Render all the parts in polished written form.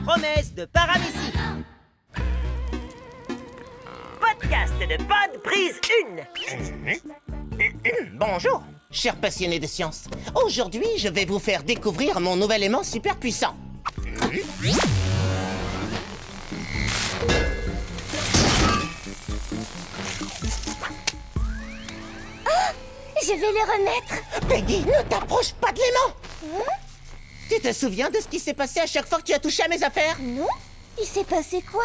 promesse de paramécie. Podcast de Pod, prise 1. Bonjour, chers passionnés de science. Aujourd'hui, je vais vous faire découvrir mon nouvel aimant super puissant. Je vais le remettre. Peggy, ne t'approche pas de l'aimant. Tu te souviens de ce qui s'est passé à chaque fois que tu as touché à mes affaires? Non? Il s'est passé quoi?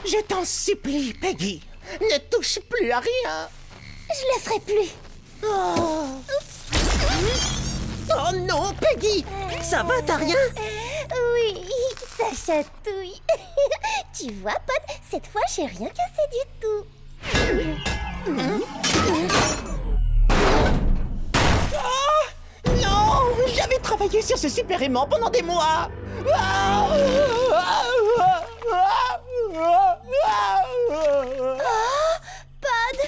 Je t'en supplie, Peggy. Ne touche plus à rien. Je laisserai plus. Oh non, Peggy. Ça va, t'as rien? Oui, ça chatouille. Tu vois, Pod, cette fois, j'ai rien cassé du tout. Non, j'avais travaillé sur ce super aimant pendant des mois. Pod,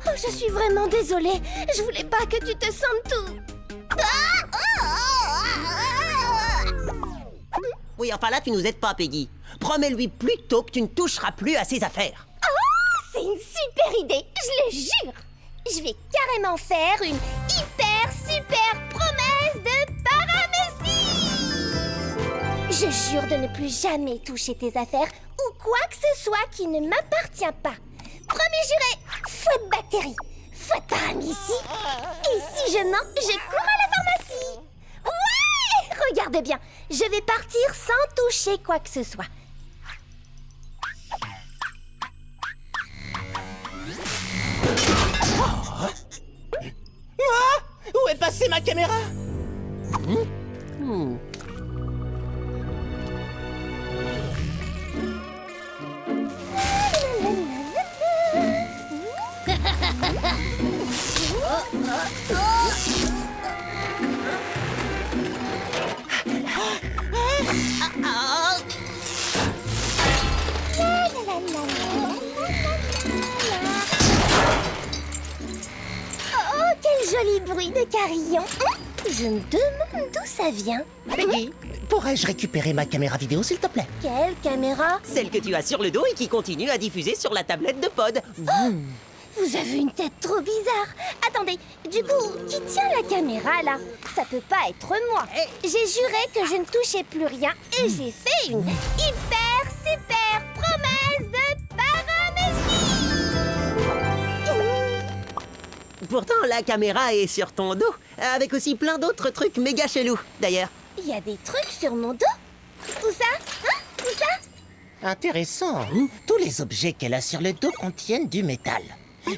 oh, je suis vraiment désolée. Je voulais pas que tu te sentes tout. Oui, enfin là, tu nous aides pas, Peggy. Promets-lui plutôt que tu ne toucheras plus à ses affaires. C'est une super idée, je le jure. Je vais carrément faire une hyper super promesse de paramécie. Je jure de ne plus jamais toucher tes affaires ou quoi que ce soit qui ne m'appartient pas. Premier juré, faute bactérie, faute paramécie. Et si je mens, je cours à la pharmacie. Ouais, regardez bien, je vais partir sans toucher quoi que ce soit. Où est passée ma caméra? Oh, quel joli bruit de carillon. Je me demande d'où ça vient. Peggy, pourrais-je récupérer ma caméra vidéo, s'il te plaît? Quelle caméra? Celle que tu as sur le dos et qui continue à diffuser sur la tablette de Pod. Vous avez une tête trop bizarre. Attendez, du coup, qui tient la caméra là? Ça peut pas être moi. J'ai juré que je ne touchais plus rien et j'ai fait une hyper super promesse de paramécie. Pourtant, la caméra est sur ton dos, avec aussi plein d'autres trucs méga chelous, d'ailleurs. Il y a des trucs sur mon dos? Où ça? Hein? Où ça? Intéressant. Tous les objets qu'elle a sur le dos contiennent du métal.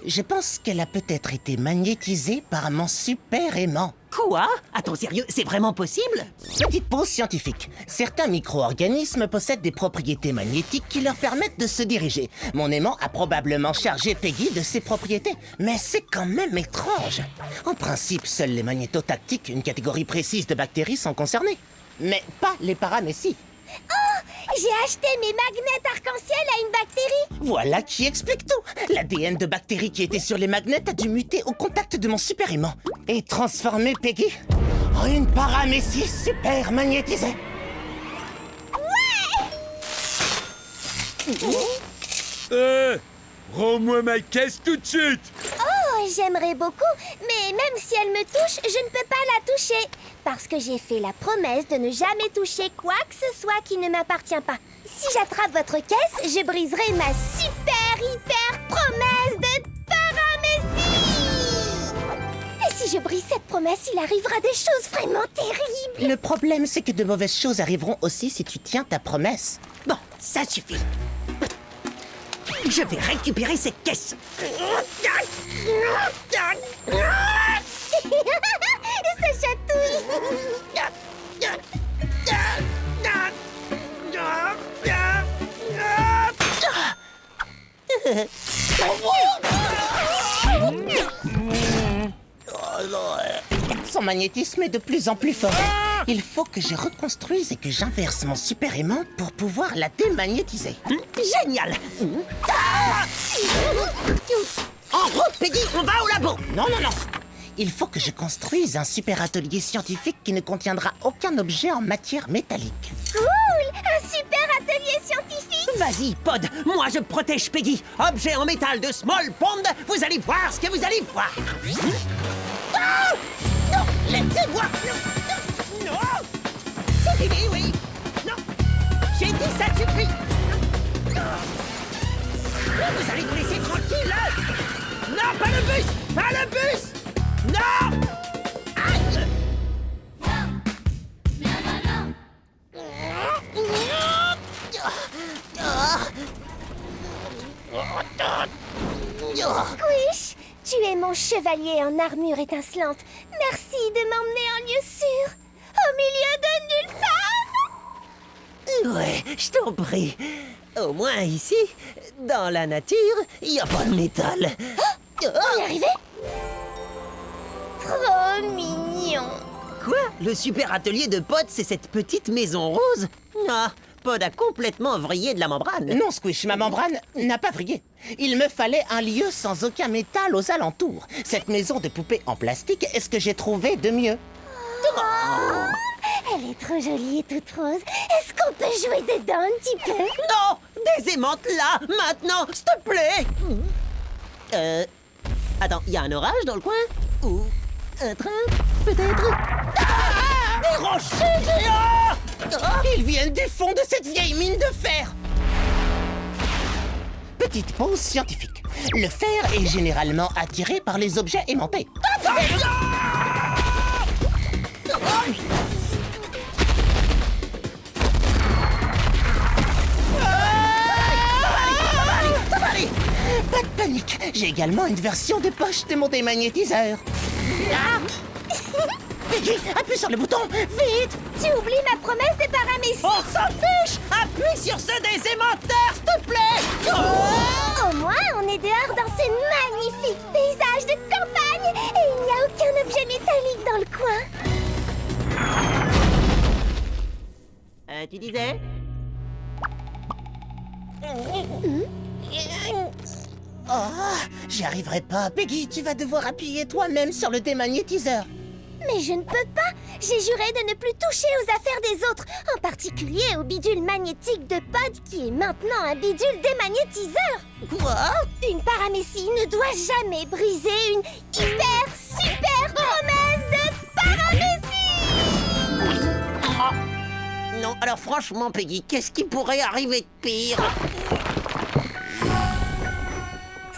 Je pense qu'elle a peut-être été magnétisée par mon super aimant. Quoi? Attends, sérieux, c'est vraiment possible? Petite pause scientifique. Certains micro-organismes possèdent des propriétés magnétiques qui leur permettent de se diriger. Mon aimant a probablement chargé Peggy de ses propriétés. Mais c'est quand même étrange. En principe, seuls les magnétotactiques, une catégorie précise de bactéries, sont concernés. Mais pas les paramécies. J'ai acheté mes magnets arc-en-ciel à une bactérie. Voilà qui explique tout. L'ADN de bactéries qui était sur les magnets a dû muter au contact de mon super aimant et transformer Peggy en une paramécie super magnétisée. Rends-moi ma caisse tout de suite. Oh, j'aimerais beaucoup, mais même si elle me touche, je ne peux pas la toucher. Parce que j'ai fait la promesse de ne jamais toucher quoi que ce soit qui ne m'appartient pas. Si j'attrape votre caisse, je briserai ma super hyper promesse de paramécie. Et si je brise cette promesse, il arrivera des choses vraiment terribles. Le problème, c'est que de mauvaises choses arriveront aussi si tu tiens ta promesse. Bon, ça suffit. Je vais récupérer cette caisse. Ça chatouille. Son magnétisme est de plus en plus fort. Il faut que je reconstruise et que j'inverse mon super aimant pour pouvoir la démagnétiser. Génial. En route, Peggy, on va au labo. Non, non, non. Il faut que je construise un super atelier scientifique qui ne contiendra aucun objet en matière métallique. Cool! Un super atelier scientifique! Vas-y, Pod, moi je protège Peggy. Objet en métal de Small Pond, vous allez voir ce que vous allez voir. Ah! Non, laissez-moi. Non, non. C'est fini, oui. Non, j'ai dit ça suffit. Vous allez nous laisser tranquille, là. Non, pas le bus. Pas le bus. Non. Aïe. Squish, tu es mon chevalier en armure étincelante. Merci de m'emmener en lieu sûr, au milieu de nulle part. Ouais, je t'en prie. Au moins ici, dans la nature, il n'y a pas de métal. On y est arrivé? Trop mignon. Quoi? Le super atelier de Pod, c'est cette petite maison rose? Ah, Pod a complètement vrillé de la membrane. Non, Squish, ma membrane n'a pas vrillé. Il me fallait un lieu sans aucun métal aux alentours. Cette maison de poupée en plastique est ce que j'ai trouvé de mieux. Elle est trop jolie et toute rose. Est-ce qu'on peut jouer dedans un petit peu? Non! Des aimantes là, maintenant, s'il te plaît! Attends, il y a un orage dans le coin? Ou un train, peut-être? Ah! Des rochers géants! Ils viennent du fond de cette vieille mine de fer. Petite pause scientifique. Le fer est généralement attiré par les objets aimantés. Ça va aller! Pas de panique, j'ai également une version de poche de mon démagnétiseur. Peggy, appuie sur le bouton, vite! Tu oublies ma promesse de paramécie. On s'en fiche! Appuie sur ceux des aimanteurs, s'il te plaît! Au moins, on est dehors dans ce magnifique paysage de campagne et il n'y a aucun objet métallique dans le coin. Tu disais? Oh, j'y arriverai pas. Peggy, tu vas devoir appuyer toi-même sur le démagnétiseur. Mais je ne peux pas. J'ai juré de ne plus toucher aux affaires des autres, en particulier au bidule magnétique de Pod qui est maintenant un bidule démagnétiseur. Quoi? Une paramécie ne doit jamais briser une hyper super promesse de paramécie. Non, alors franchement, Peggy, qu'est-ce qui pourrait arriver de pire?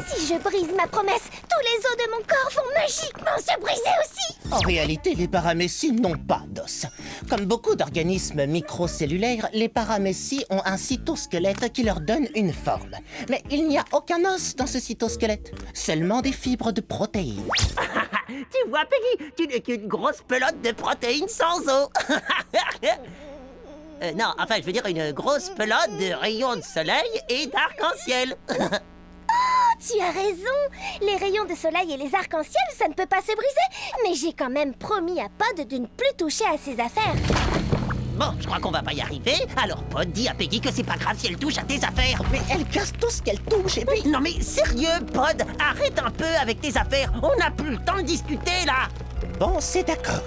Si je brise ma promesse, tous les os de mon corps vont magiquement se briser aussi. En réalité, les paramécies n'ont pas d'os. Comme beaucoup d'organismes microcellulaires, les paramécies ont un cytosquelette qui leur donne une forme. Mais il n'y a aucun os dans ce cytosquelette, seulement des fibres de protéines. Tu vois, Peggy, tu n'es qu'une grosse pelote de protéines sans os. Non, enfin, je veux dire une grosse pelote de rayons de soleil et d'arc-en-ciel. Tu as raison. Les rayons de soleil et les arcs-en-ciel, ça ne peut pas se briser. Mais j'ai quand même promis à Pod de ne plus toucher à ses affaires. Bon, je crois qu'on va pas y arriver. Alors, Pod, dis à Peggy que c'est pas grave si elle touche à tes affaires. Mais elle casse tout ce qu'elle touche et puis... Non mais sérieux, Pod, arrête un peu avec tes affaires. On n'a plus le temps de discuter, là. Bon, c'est d'accord.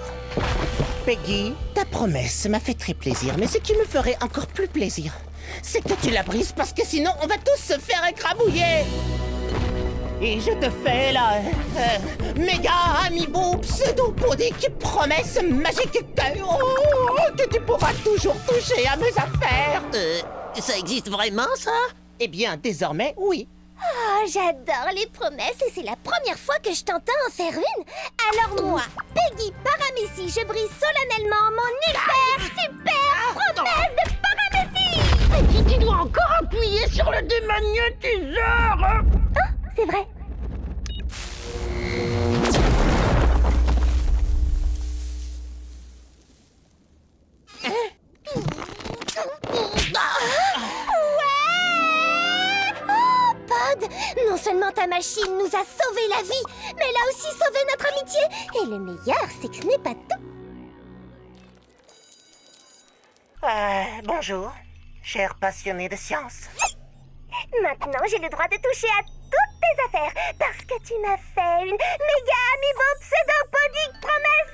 Peggy, ta promesse m'a fait très plaisir, mais ce qui me ferait encore plus plaisir, c'est que tu la brises parce que sinon on va tous se faire écrabouiller. Et je te fais la méga amiibo pseudopodique promesse magique que tu pourras toujours toucher à mes affaires. Ça existe vraiment, ça? Eh bien, désormais, oui. Oh, j'adore les promesses et c'est la première fois que je t'entends en faire une. Alors moi, Peggy Paramécie, je brise solennellement mon hyper super promesse de paramécie. Peggy, tu dois encore appuyer sur le démagnétiseur. Ah, c'est vrai. Non seulement ta machine nous a sauvé la vie, mais elle a aussi sauvé notre amitié. Et le meilleur, c'est que ce n'est pas tout. Bonjour, cher passionné de science. Maintenant, j'ai le droit de toucher à toutes tes affaires parce que tu m'as fait une méga amiibo pseudopodique promesse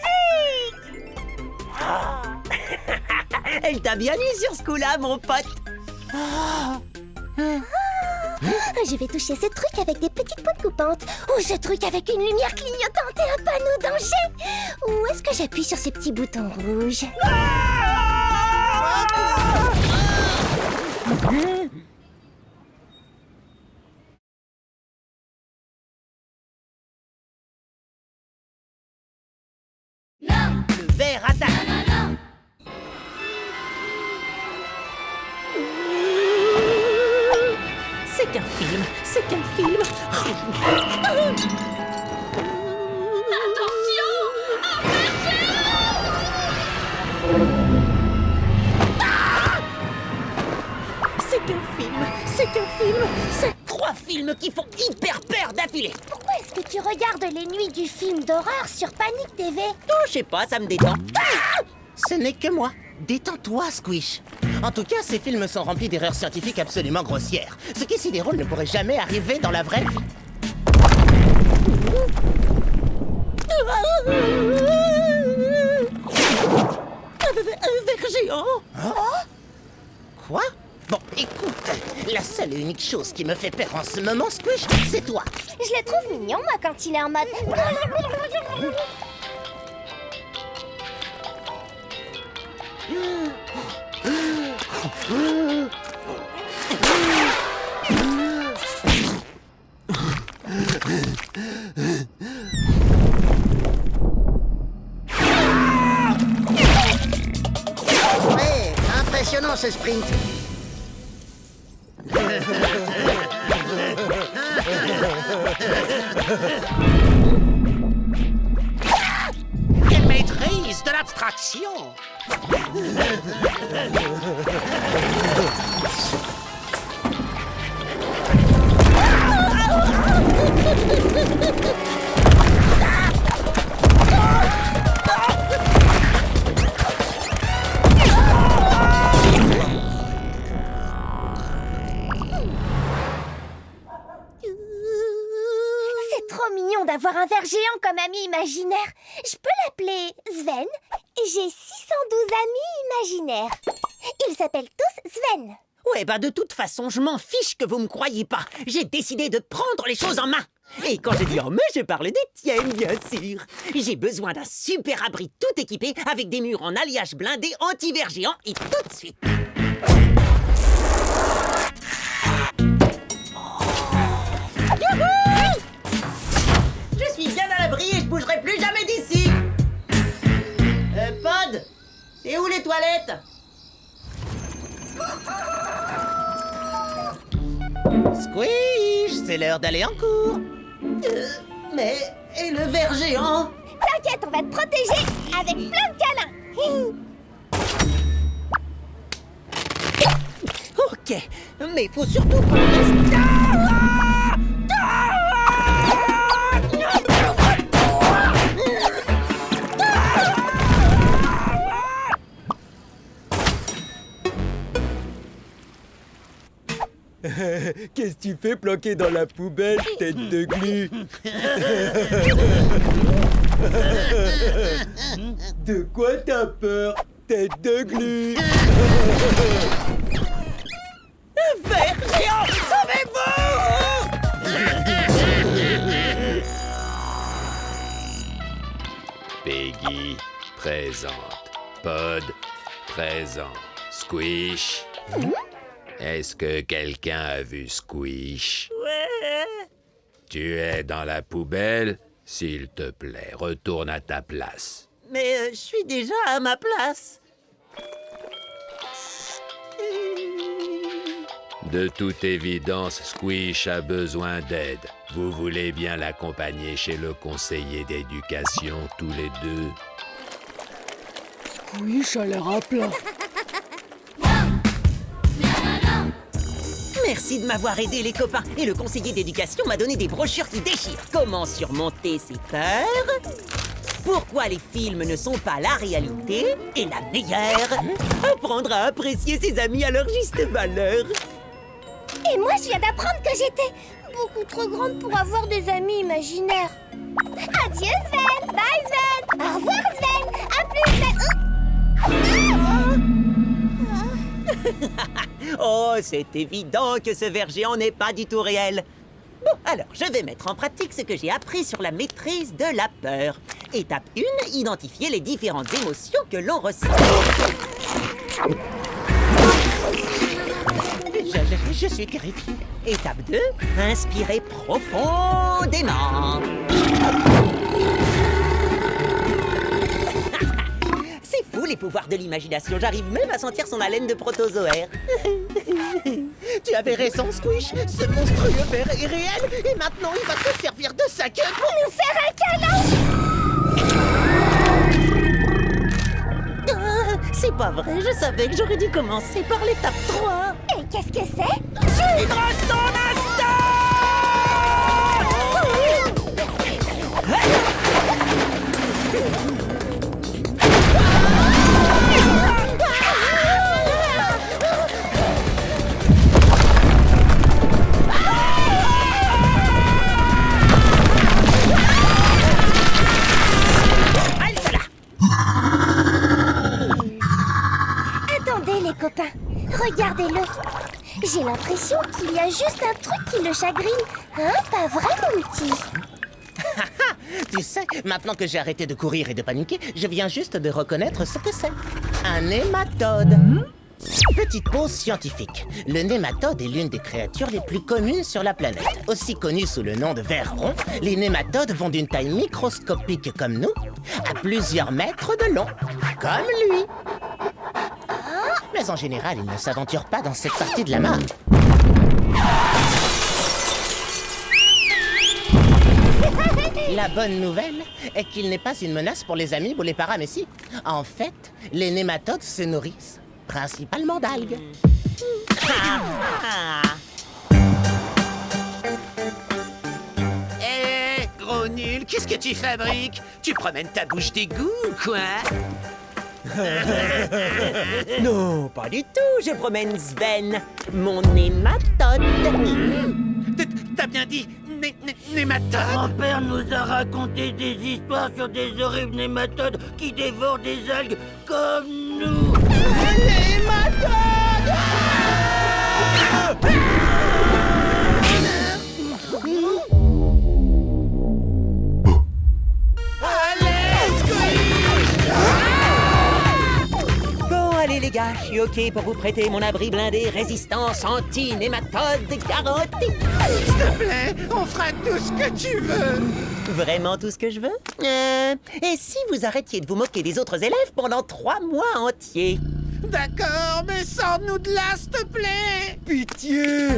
magique. Elle t'a bien eu sur ce coup-là, mon pote. Je vais toucher ce truc avec des petites pointes coupantes ou ce truc avec une lumière clignotante et un panneau danger. Ou est-ce que j'appuie sur ce petit bouton rouge? Le ver attaque. C'est qu'un film, c'est qu'un film. C'est qu'un film, c'est qu'un film. C'est 3 films qui font hyper peur d'affilée. Pourquoi est-ce que tu regardes les nuits du film d'horreur sur Panic TV? Oh, je sais pas, ça me détend. Ce n'est que moi. Détends-toi, Squish. En tout cas, ces films sont remplis d'erreurs scientifiques absolument grossières. Ce qui s'y déroule ne pourrait jamais arriver dans la vraie vie. Un ver géant. Quoi? Bon, écoute, la seule et unique chose qui me fait peur en ce moment, Squish, c'est toi. Je le trouve mignon, moi, quand il est en mode... Ouais, impressionnant ce sprint. Quelle maîtrise de l'abstraction. C'est trop mignon d'avoir un ver géant comme ami imaginaire. Je peux l'appeler Sven. J'ai 612 amis imaginaires. Ils s'appellent tous Sven. Ouais, bah de toute façon, je m'en fiche que vous me croyiez pas. J'ai décidé de prendre les choses en main. Et quand j'ai dit en main, j'ai parlé des tiennes, bien sûr. J'ai besoin d'un super abri tout équipé avec des murs en alliage blindé anti-ver géant et tout de suite. Youhou! Je suis bien à l'abri et je bougerai plus jamais d'ici. Pod, c'est où les toilettes? Squish, c'est l'heure d'aller en cours. Mais... et le ver géant? T'inquiète, on va te protéger avec plein de câlins. Ok, mais faut surtout pas rester... Qu'est-ce que tu fais planqué dans la poubelle, tête de glu? De quoi t'as peur, tête de glu? Ver géant, sauvez-vous! Peggy, présente. Pod, présent. Squish. Est-ce que quelqu'un a vu Squish? Ouais. Tu es dans la poubelle? S'il te plaît, retourne à ta place. Mais je suis déjà à ma place. De toute évidence, Squish a besoin d'aide. Vous voulez bien l'accompagner chez le conseiller d'éducation, tous les deux? Squish a l'air à plat. Merci de m'avoir aidé, les copains. Et le conseiller d'éducation m'a donné des brochures qui déchirent. Comment surmonter ses peurs? pourquoi les films ne sont pas la réalité et la meilleure. Apprendre à apprécier ses amis à leur juste valeur. Et moi, je viens d'apprendre que j'étais beaucoup trop grande pour avoir des amis imaginaires. Adieu, Sven. Bye, Sven. Au revoir, Sven. À plus, Sven. Oh, c'est évident que ce ver géant n'est pas du tout réel. Bon, alors, je vais mettre en pratique ce que j'ai appris sur la maîtrise de la peur. Étape 1, identifier les différentes émotions que l'on ressent. Je suis terrifié. Étape 2, inspirer profondément. C'est fou les pouvoirs de l'imagination, j'arrive même à sentir son haleine de protozoaire. Tu avais raison, Squish. Ce monstrueux ver est réel et maintenant il va se servir de sa queue pour Nous faire un câlin. C'est pas vrai, je savais que j'aurais dû commencer par l'étape 3. Et qu'est-ce que c'est? Suivre son instinct! Attendez, les copains. Regardez-le. J'ai l'impression qu'il y a juste un truc qui le chagrine. Hein, pas vrai, mon petit? Tu sais, maintenant que j'ai arrêté de courir et de paniquer, je viens juste de reconnaître ce que c'est. Un nématode. Petite pause scientifique. Le nématode est l'une des créatures les plus communes sur la planète. Aussi connu sous le nom de ver rond, les nématodes vont d'une taille microscopique comme nous à plusieurs mètres de long, comme lui. Mais en général, ils ne s'aventurent pas dans cette partie de la mare. La bonne nouvelle est qu'il n'est pas une menace pour les amibes ou les paramécies. En fait, les nématodes se nourrissent principalement d'algues. Hé, gros nul, qu'est-ce que tu fabriques? Tu promènes ta bouche d'égout ou quoi? Non, pas du tout, je promène Sven, mon nématode. T'as bien dit nématode? Mon père nous a raconté des histoires sur des horribles nématodes qui dévorent des algues comme nous. Bon, allez les gars, je suis OK pour vous prêter mon abri blindé résistance anti-nématode garantie. S'il te plaît, on fera tout ce que tu veux. Vraiment tout ce que je veux? Et si vous arrêtiez de vous moquer des autres élèves pendant 3 mois entiers? D'accord, mais sors-nous de là, s'il te plaît. Pitié!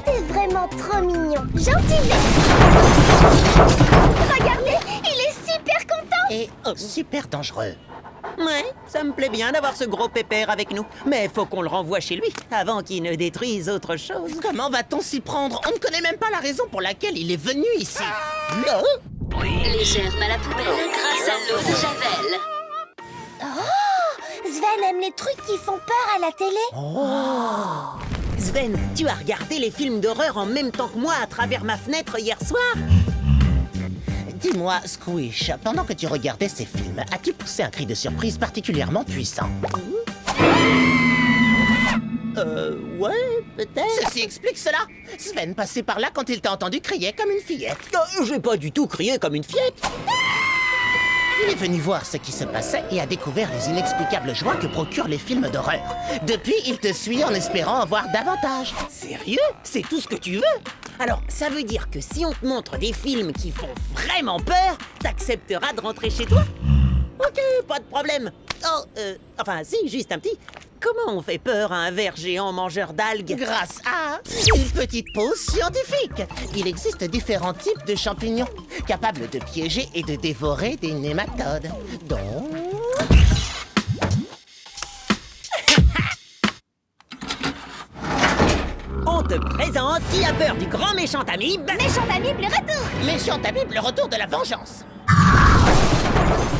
T'es vraiment trop mignon. Gentil. Regardez, il est super content. Et super dangereux. Ouais, ça me plaît bien d'avoir ce gros pépère avec nous. Mais faut qu'on le renvoie chez lui avant qu'il ne détruise autre chose. Comment va-t-on s'y prendre? On ne connaît même pas la raison pour laquelle il est venu ici. Non. Les germes à la poubelle grâce à l'eau de Javel. Sven aime les trucs qui font peur à la télé. Sven, tu as regardé les films d'horreur en même temps que moi à travers ma fenêtre hier soir? Dis-moi, Squish, pendant que tu regardais ces films, as-tu poussé un cri de surprise particulièrement puissant? Ouais, peut-être. Ceci explique cela. Sven passait par là quand il t'a entendu crier comme une fillette. J'ai pas du tout crié comme une fillette. Il est venu voir ce qui se passait et a découvert les inexplicables joies que procurent les films d'horreur. Depuis, il te suit en espérant en voir davantage. Sérieux? C'est tout ce que tu veux? Alors, ça veut dire que si on te montre des films qui font vraiment peur, t'accepteras de rentrer chez toi? Ok, pas de problème. Oh, enfin, si, juste un petit. Comment on fait peur à un ver géant mangeur d'algues? Grâce à une petite pause scientifique. Il existe différents types de champignons capables de piéger et de dévorer des nématodes. Donc... On te présente qui a peur du grand méchant amibe. Méchant amibe, le retour. Méchant amibe, le retour de la vengeance.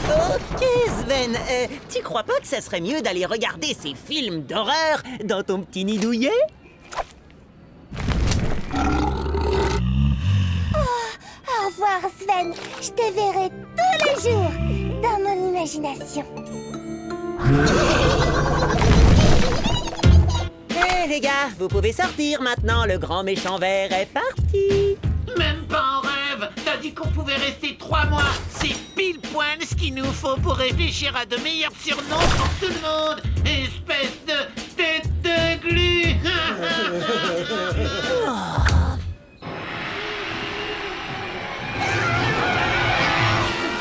Ok, Sven, tu crois pas que ça serait mieux d'aller regarder ces films d'horreur dans ton petit nid douillet? Au revoir, Sven. Je te verrai tous les jours dans mon imagination. Hé les gars, vous pouvez sortir maintenant, le grand méchant vert est parti. Même pas en rêve. T'as dit qu'on pouvait rester 3 mois. C'est pile poil ce qu'il nous faut pour réfléchir à de meilleurs surnoms pour tout le monde. Espèce de tête de glu.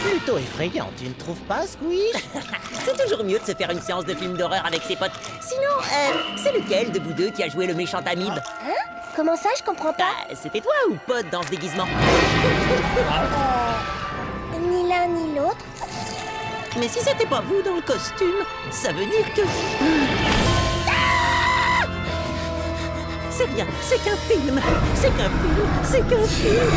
Plutôt effrayant, tu ne trouves pas, Squish? C'est toujours mieux de se faire une séance de film d'horreur avec ses potes. Sinon, c'est lequel de vous deux qui a joué le méchant amibe? Hein? Comment ça, je comprends pas? C'était toi ou Pod dans ce déguisement? Ni l'un ni l'autre. Mais si c'était pas vous dans le costume, ça veut dire que... C'est rien, c'est qu'un film. C'est qu'un film, c'est qu'un film.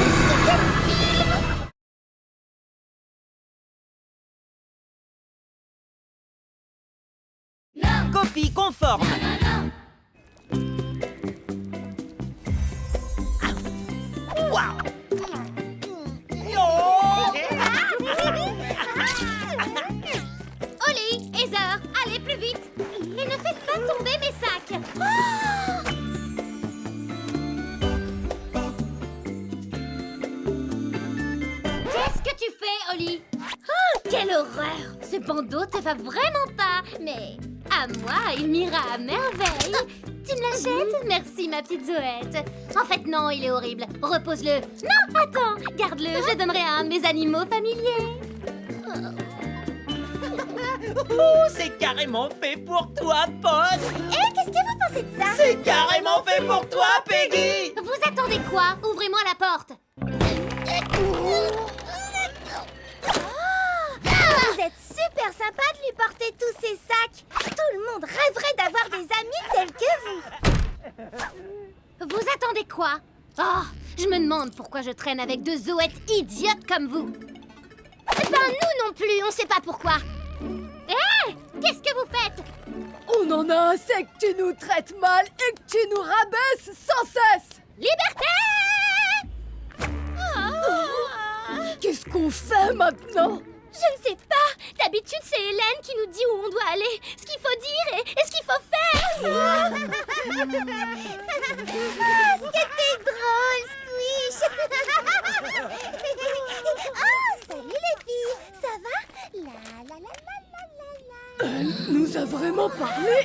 Copie conforme. Waouh! Oli, Heather, allez plus vite. Et ne faites pas tomber mes sacs. Qu'est-ce que tu fais, Oli? Oh, quelle horreur! Ce bandeau te va vraiment pas. Mais à moi, il m'ira à merveille. Tu me l'achètes? Merci, ma petite Zoette. En fait, non, il est horrible. Repose-le. Non, attends, garde-le. Je donnerai à un de mes animaux familiers. Oh, c'est carrément fait pour toi, Pod. Qu'est-ce que vous pensez de ça? C'est carrément fait pour toi, Peggy. Vous attendez quoi? Ouvrez-moi la porte. Vous êtes super sympa de lui porter tous ces sacs. Tout le monde rêverait d'avoir des amis tels que vous. Vous attendez quoi? Oh, je me demande pourquoi je traîne avec deux zoettes idiotes comme vous. Eh ben, nous non plus, on sait pas pourquoi. Hé! Qu'est-ce que vous faites? On en a assez que tu nous traites mal et que tu nous rabaisses sans cesse. Liberté! Qu'est-ce qu'on fait maintenant? Je ne sais pas. D'habitude, c'est Hélène qui nous dit où on doit aller, ce qu'il faut dire et ce qu'il faut faire. C'était drôle, Squish. Oh, salut les filles. Ça va? La la la la la la la. Elle nous a vraiment parlé.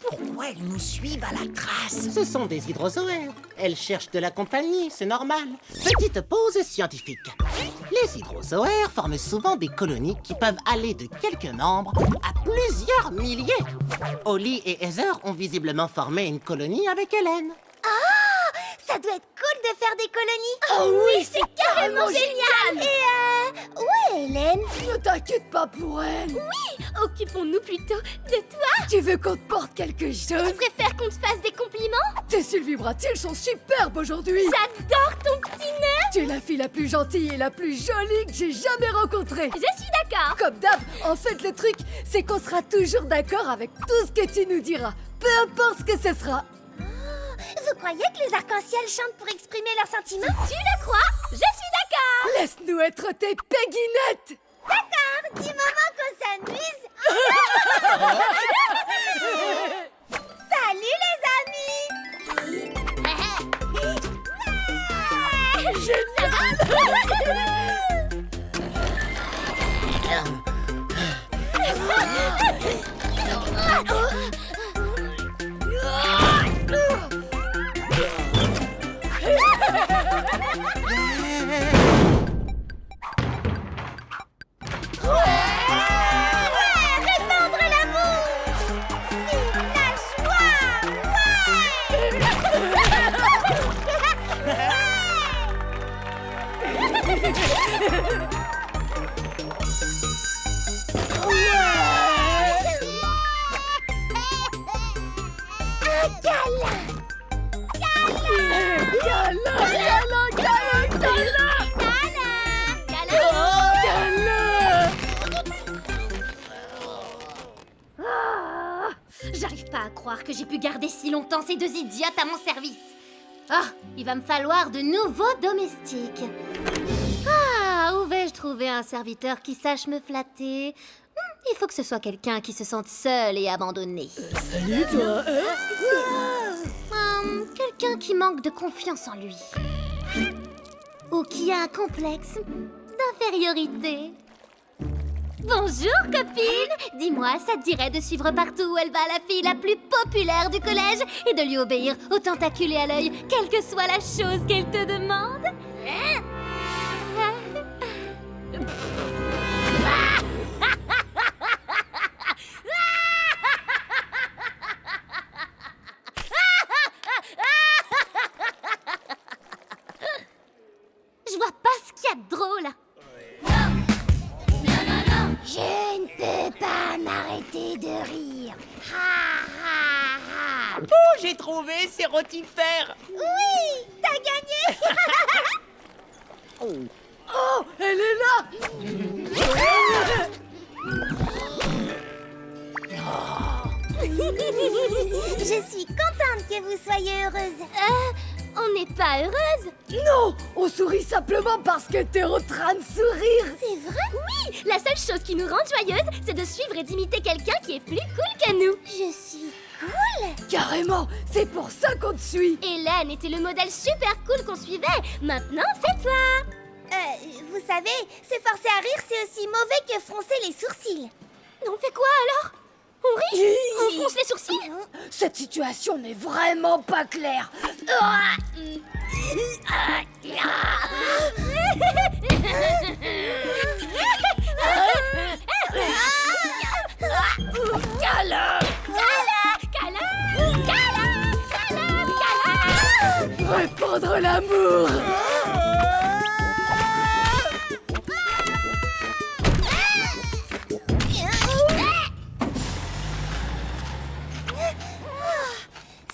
Pourquoi elles nous suivent à la trace? Ce sont des hydrozoaires. Elles cherchent de la compagnie, c'est normal. Petite pause scientifique. Les hydrozoaires forment souvent des colonies qui peuvent aller de quelques membres à plusieurs milliers. Oli et Heather ont visiblement formé une colonie avec Hélène. Ça doit être cool de faire des colonies. Oh oui, c'est carrément génial. Et où est Hélène? Ne t'inquiète pas pour elle. Oui, occupons-nous plutôt de toi. Tu veux qu'on te porte quelque chose? Tu préfères qu'on te fasse des compliments? Tes Sylvie-Bratiles sont superbes aujourd'hui. J'adore ton petit nez. Tu es la fille la plus gentille et la plus jolie que j'ai jamais rencontrée. Je suis d'accord. Comme d'hab, en fait, le truc, c'est qu'on sera toujours d'accord avec tout ce que tu nous diras. Peu importe ce que ce sera. Vous croyez que les arcs-en-ciel chantent pour exprimer leurs sentiments? Tu le crois? Je suis d'accord. Laisse-nous être tes péguinettes. D'accord, du moment qu'on s'amuse. Salut les amis. Répandre l'amour. Vive la joie. Ouais. J'arrive pas à croire que j'ai pu garder si longtemps ces deux idiotes à mon service. Ah, il va me falloir de nouveaux domestiques. Ah, où vais-je trouver un serviteur qui sache me flatter? Il faut que ce soit quelqu'un qui se sente seul et abandonné. Salut toi. Quelqu'un qui manque de confiance en lui. Ou qui a un complexe d'infériorité. Bonjour copine. Dis-moi, ça te dirait de suivre partout où elle va la fille la plus populaire du collège et de lui obéir au tentacule et à l'œil, quelle que soit la chose qu'elle te demande? Je vois pas ce qu'il y a de drôle. Je ne peux pas m'arrêter de rire. Ha ha ha. Oh, j'ai trouvé, c'est rotifère. Oui, t'as gagné. Oh, elle est là. Je suis contente que vous soyez heureuse. On n'est pas heureuse. Non, on sourit simplement parce que t'es en train de sourire. C'est vrai? Oui, la seule chose qui nous rend joyeuse, c'est de suivre et d'imiter quelqu'un qui est plus cool que nous. Je suis cool? Carrément, c'est pour ça qu'on te suit. Hélène était le modèle super cool qu'on suivait. Maintenant, c'est toi. Vous savez, se forcer à rire, c'est aussi mauvais que froncer les sourcils. On fait quoi alors? On rit? On fronce les sourcils? Cette situation n'est vraiment pas claire. Répandre l'amour.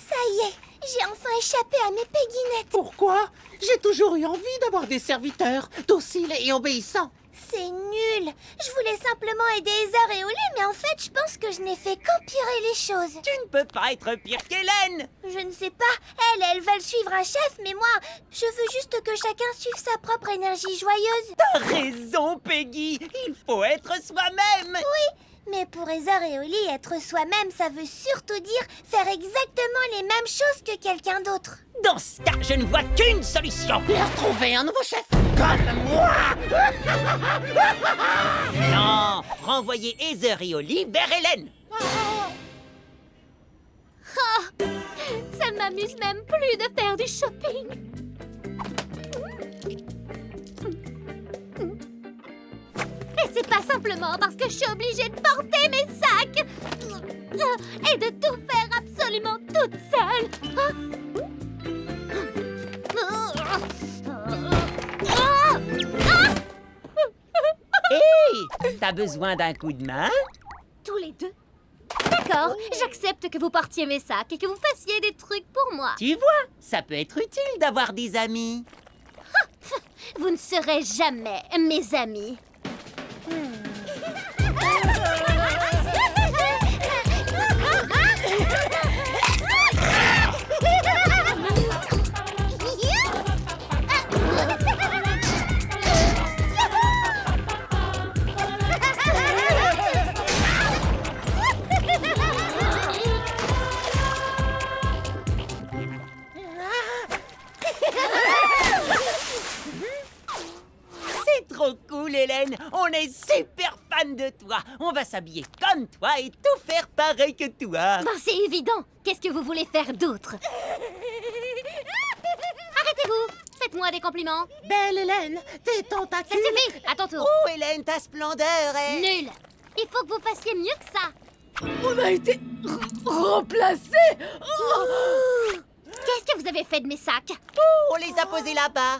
Ça y est, j'ai enfin échappé à mes péguinettes. Pourquoi? J'ai toujours eu envie d'avoir des serviteurs dociles et obéissants. C'est nul. Je voulais simplement aider Heather et Oli, mais en fait, je pense que je n'ai fait qu'empirer les choses. Tu ne peux pas être pire qu'Hélène. Je ne sais pas. Elles veulent suivre un chef, mais moi, je veux juste que chacun suive sa propre énergie joyeuse. T'as raison, Peggy. Il faut être soi-même. Oui, mais pour Heather et Oli, être soi-même, ça veut surtout dire faire exactement les mêmes choses que quelqu'un d'autre. Dans ce cas, je ne vois qu'une solution. Leur trouver un nouveau chef, comme moi. Non, renvoyer Heather et Oli vers Hélène. Ça ne m'amuse même plus de faire du shopping. Et c'est pas simplement parce que je suis obligée de porter mes sacs et de tout faire absolument toute seule. Hé, t'as besoin d'un coup de main? Tous les deux? D'accord, j'accepte que vous portiez mes sacs et que vous fassiez des trucs pour moi. Tu vois, ça peut être utile d'avoir des amis. Vous ne serez jamais mes amis. C'est trop cool, Hélène. On est super fan de toi. On va s'habiller comme toi et tout faire pareil que toi. Ben, c'est évident. Qu'est-ce que vous voulez faire d'autre? Arrêtez-vous. Faites-moi des compliments. Belle Hélène, tes Ça tentacules. suffit. À ton tour. Oh, Hélène, ta splendeur est... Nul. Il faut que vous fassiez mieux que ça. On a été remplacés. Qu'est-ce que vous avez fait de mes sacs? On les a posés là-bas.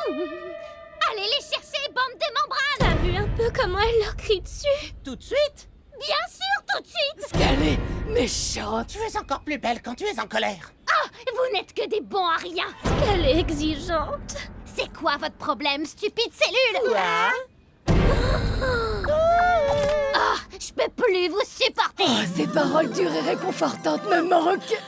Allez les chercher, bande de membranes! T'as vu un peu comment elle leur crie dessus? Tout de suite? Bien sûr, tout de suite. Elle est méchante. Tu es encore plus belle quand tu es en colère. Ah, vous n'êtes que des bons à rien. Elle est exigeante. C'est quoi votre problème, stupide cellule? Quoi? Ah, je peux plus vous supporter. Oh, ces paroles dures et réconfortantes me manquent.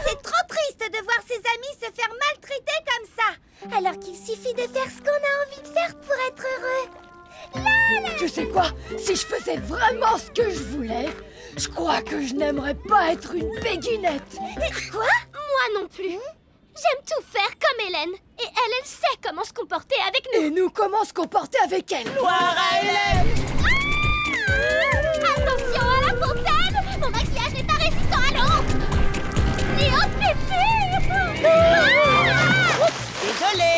C'est trop triste de voir ses amis se faire maltraiter comme ça, alors qu'il suffit de faire ce qu'on a envie de faire pour être heureux. Tu sais quoi? Si je faisais vraiment ce que je voulais, je crois que je n'aimerais pas être une béguinette. Quoi? Moi non plus. J'aime tout faire comme Hélène. Et elle sait comment se comporter avec nous. Et nous, comment se comporter avec elle? Gloire à Hélène! Attention à la fontaine! Mon maquillage n'est pas résistant à l'eau! Néo pépé! Désolé.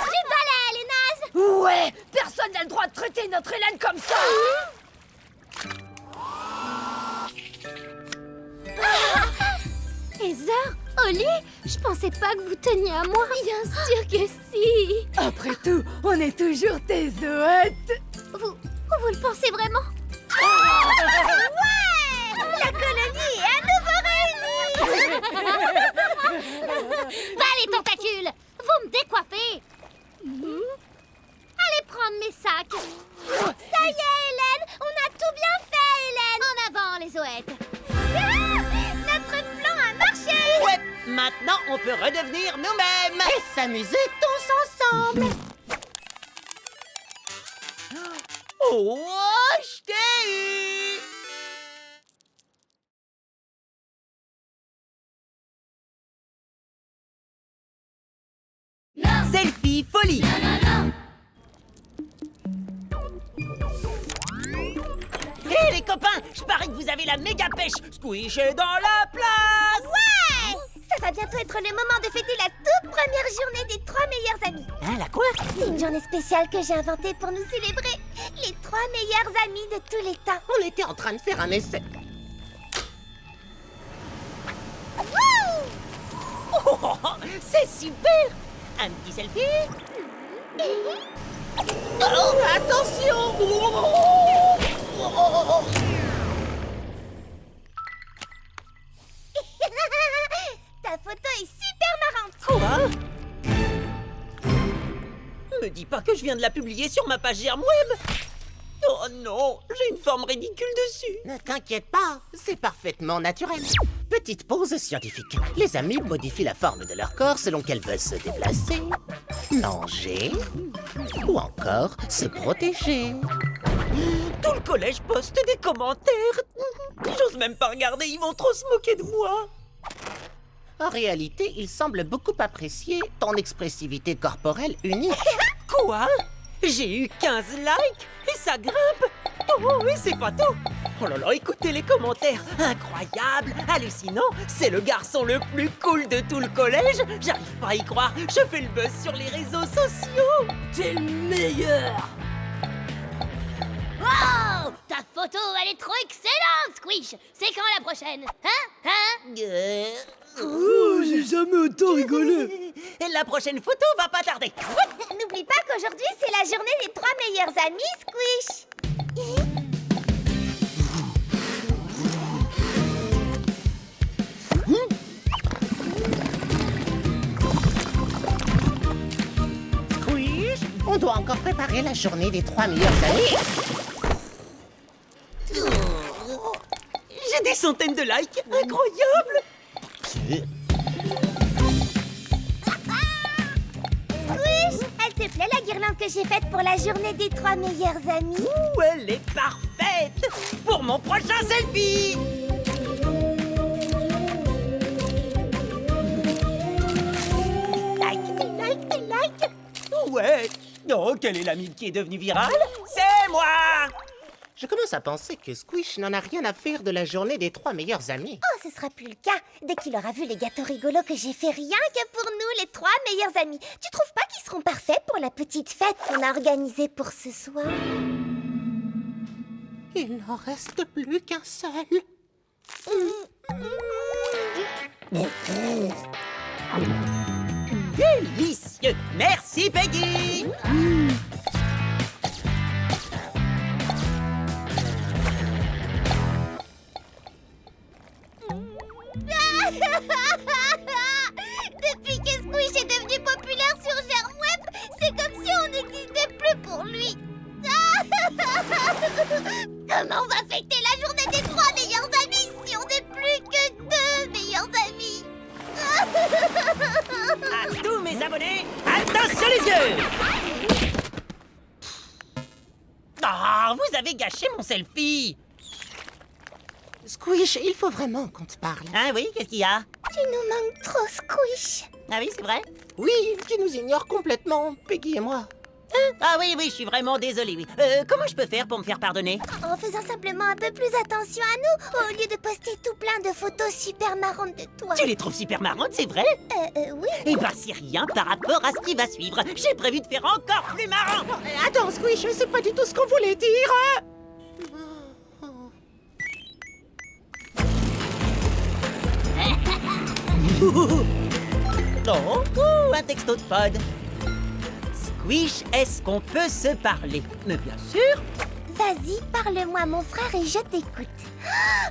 Du balai, les nazes! Ouais, personne n'a le droit de traiter notre Hélène comme ça. Heather, Oli, je pensais pas que vous teniez à moi. Bien sûr que si. Après tout, on est toujours tes zoettes. Vous le pensez vraiment? Ouais! La colonie est à nouveau réunie! Va les tentacules! Vous me décoiffez! Allez prendre mes sacs! Ça y est, Hélène! On a tout bien fait, Hélène! En avant, les zoettes! Ah! Notre plan a marché! Ouais, maintenant on peut redevenir nous-mêmes. Et s'amuser tous ensemble. Oh, je t'ai eu. Selfie folie. Hé les copains, je parie que vous avez la méga pêche. Squish est dans la place. Ouais! Ça va bientôt être le moment de fêter la toute première journée des 3 meilleurs amis. Hein, la quoi? C'est une journée spéciale que j'ai inventée pour nous célébrer. Les 3 meilleurs amis de tous les temps. On était en train de faire un essai. Oh, oh, oh, c'est super. Un petit selfie. Oh, attention. Ta photo est super marrante. Quoi? Me dis pas que je viens de la publier sur ma page Germe Web. Oh non, j'ai une forme ridicule dessus. Ne t'inquiète pas, c'est parfaitement naturel. Petite pause scientifique. Les amibes modifient la forme de leur corps selon qu'elles veulent se déplacer, manger ou encore se protéger. Tout le collège poste des commentaires. J'ose même pas regarder, ils vont trop se moquer de moi. En réalité, ils semblent beaucoup apprécier ton expressivité corporelle unique. Quoi? J'ai eu 15 likes et ça grimpe. Oh, et c'est pas tout. Oh là là, écoutez les commentaires. Incroyable, hallucinant. C'est le garçon le plus cool de tout le collège. J'arrive pas à y croire. Je fais le buzz sur les réseaux sociaux. T'es le meilleur. Wow! Ta photo, elle est trop excellente, Squish. C'est quand la prochaine? Hein? Oh, j'ai jamais autant rigolé. Et la prochaine photo va pas tarder. N'oublie pas qu'aujourd'hui, c'est la journée des 3 meilleurs amis, Squish. Squish, on doit encore préparer la journée des 3 meilleurs amis. J'ai des centaines de likes. Incroyable. Squish, elle te plaît la guirlande que j'ai faite pour la journée des 3 meilleurs amis? Ouh, elle est parfaite pour mon prochain selfie. Like. Ouais. Oh, quel est l'ami qui est devenu viral? C'est moi. Je commence à penser que Squish n'en a rien à faire de la journée des 3 meilleurs amis. Oh, ce sera plus le cas. Dès qu'il aura vu les gâteaux rigolos que j'ai fait rien que pour nous, les 3 meilleurs amis. Tu trouves pas qu'ils seront parfaits pour la petite fête qu'on a organisée pour ce soir? Il n'en reste plus qu'un seul. Délicieux. Merci. Merci, Peggy. Depuis que Squish est devenu populaire sur Germweb, c'est comme si on n'existait plus pour lui. Comment on va fêter la journée des 3 meilleurs amis si on n'est plus que 2 meilleurs amis? À tous mes abonnés, attention les yeux. Ah, vous avez gâché mon selfie. Squish, il faut vraiment qu'on te parle. Ah oui, qu'est-ce qu'il y a? Tu nous manques trop, Squish. Ah oui, c'est vrai? Oui, tu nous ignores complètement, Peggy et moi. Ah oui, je suis vraiment désolé, oui. Comment je peux faire pour me faire pardonner? En faisant simplement un peu plus attention à nous, au lieu de poster tout plein de photos super marrantes de toi. Tu les trouves super marrantes, c'est vrai? Oui. Eh ben, c'est rien par rapport à ce qui va suivre. J'ai prévu de faire encore plus marrant. Attends, Squish, c'est pas du tout ce qu'on voulait dire. Oh, un texto de pod. Squish, est-ce qu'on peut se parler? Mais bien sûr. Vas-y, parle-moi, mon frère, et je t'écoute.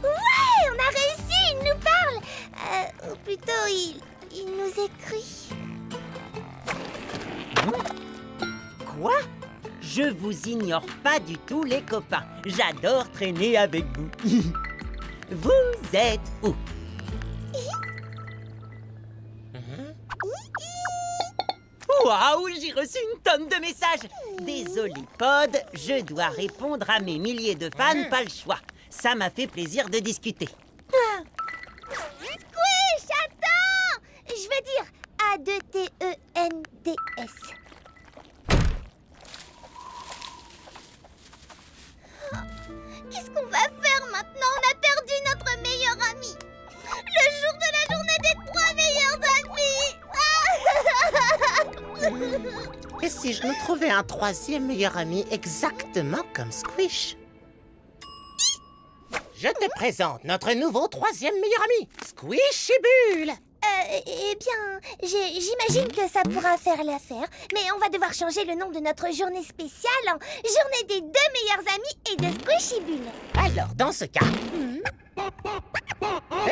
Ouais, on a réussi, il nous parle. Ou plutôt, il nous écrit. Quoi? Je vous ignore pas du tout, les copains. J'adore traîner avec vous. Vous êtes où? Waouh, j'ai reçu une tonne de messages. Désolé, Pod, je dois répondre à mes milliers de fans, pas le choix. Ça m'a fait plaisir de discuter. Squish, attends! Je veux dire A-2-T-E-N-D-S. Qu'est-ce qu'on va faire maintenant? On a perdu notre meilleur ami. Le jour de la journée des 3 meilleurs amis. Et si je nous trouvais un 3e meilleur ami exactement comme Squish? Je te présente notre nouveau 3e meilleur ami, Squishibule. Eh bien, j'imagine que ça pourra faire l'affaire, mais on va devoir changer le nom de notre journée spéciale en Journée des 2 meilleurs amis et de Squishibule. Alors, dans ce cas,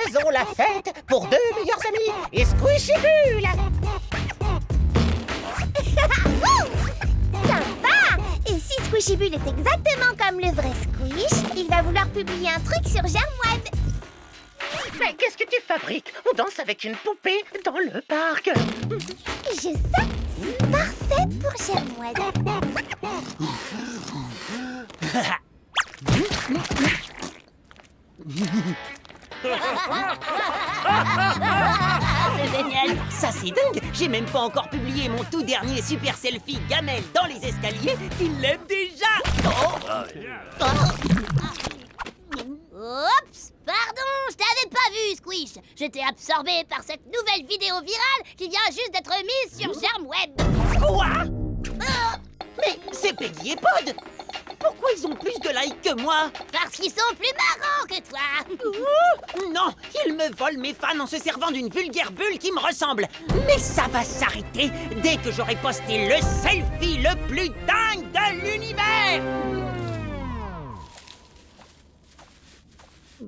faisons la fête pour 2 meilleurs amis et Squishibule. Sympa! Et si Squishibule est exactement comme le vrai Squish, il va vouloir publier un truc sur Germweb. Mais qu'est-ce que tu fabriques? On danse avec une poupée dans le parc. Je sais, c'est parfait pour Germweb. C'est génial. Ça, c'est dingue. J'ai même pas encore publié mon tout dernier super selfie gamelle dans les escaliers. Il l'aime déjà. Oups! Pardon, je t'avais pas vu, Squish. J'étais absorbé par cette nouvelle vidéo virale qui vient juste d'être mise sur Germweb. Quoi? Mais c'est Peggy et Pod. Pourquoi ils ont plus de likes que moi? Parce qu'ils sont plus marrants que toi. Non, ils me volent mes fans en se servant d'une vulgaire bulle qui me ressemble. Mais ça va s'arrêter dès que j'aurai posté le selfie le plus dingue de l'univers. On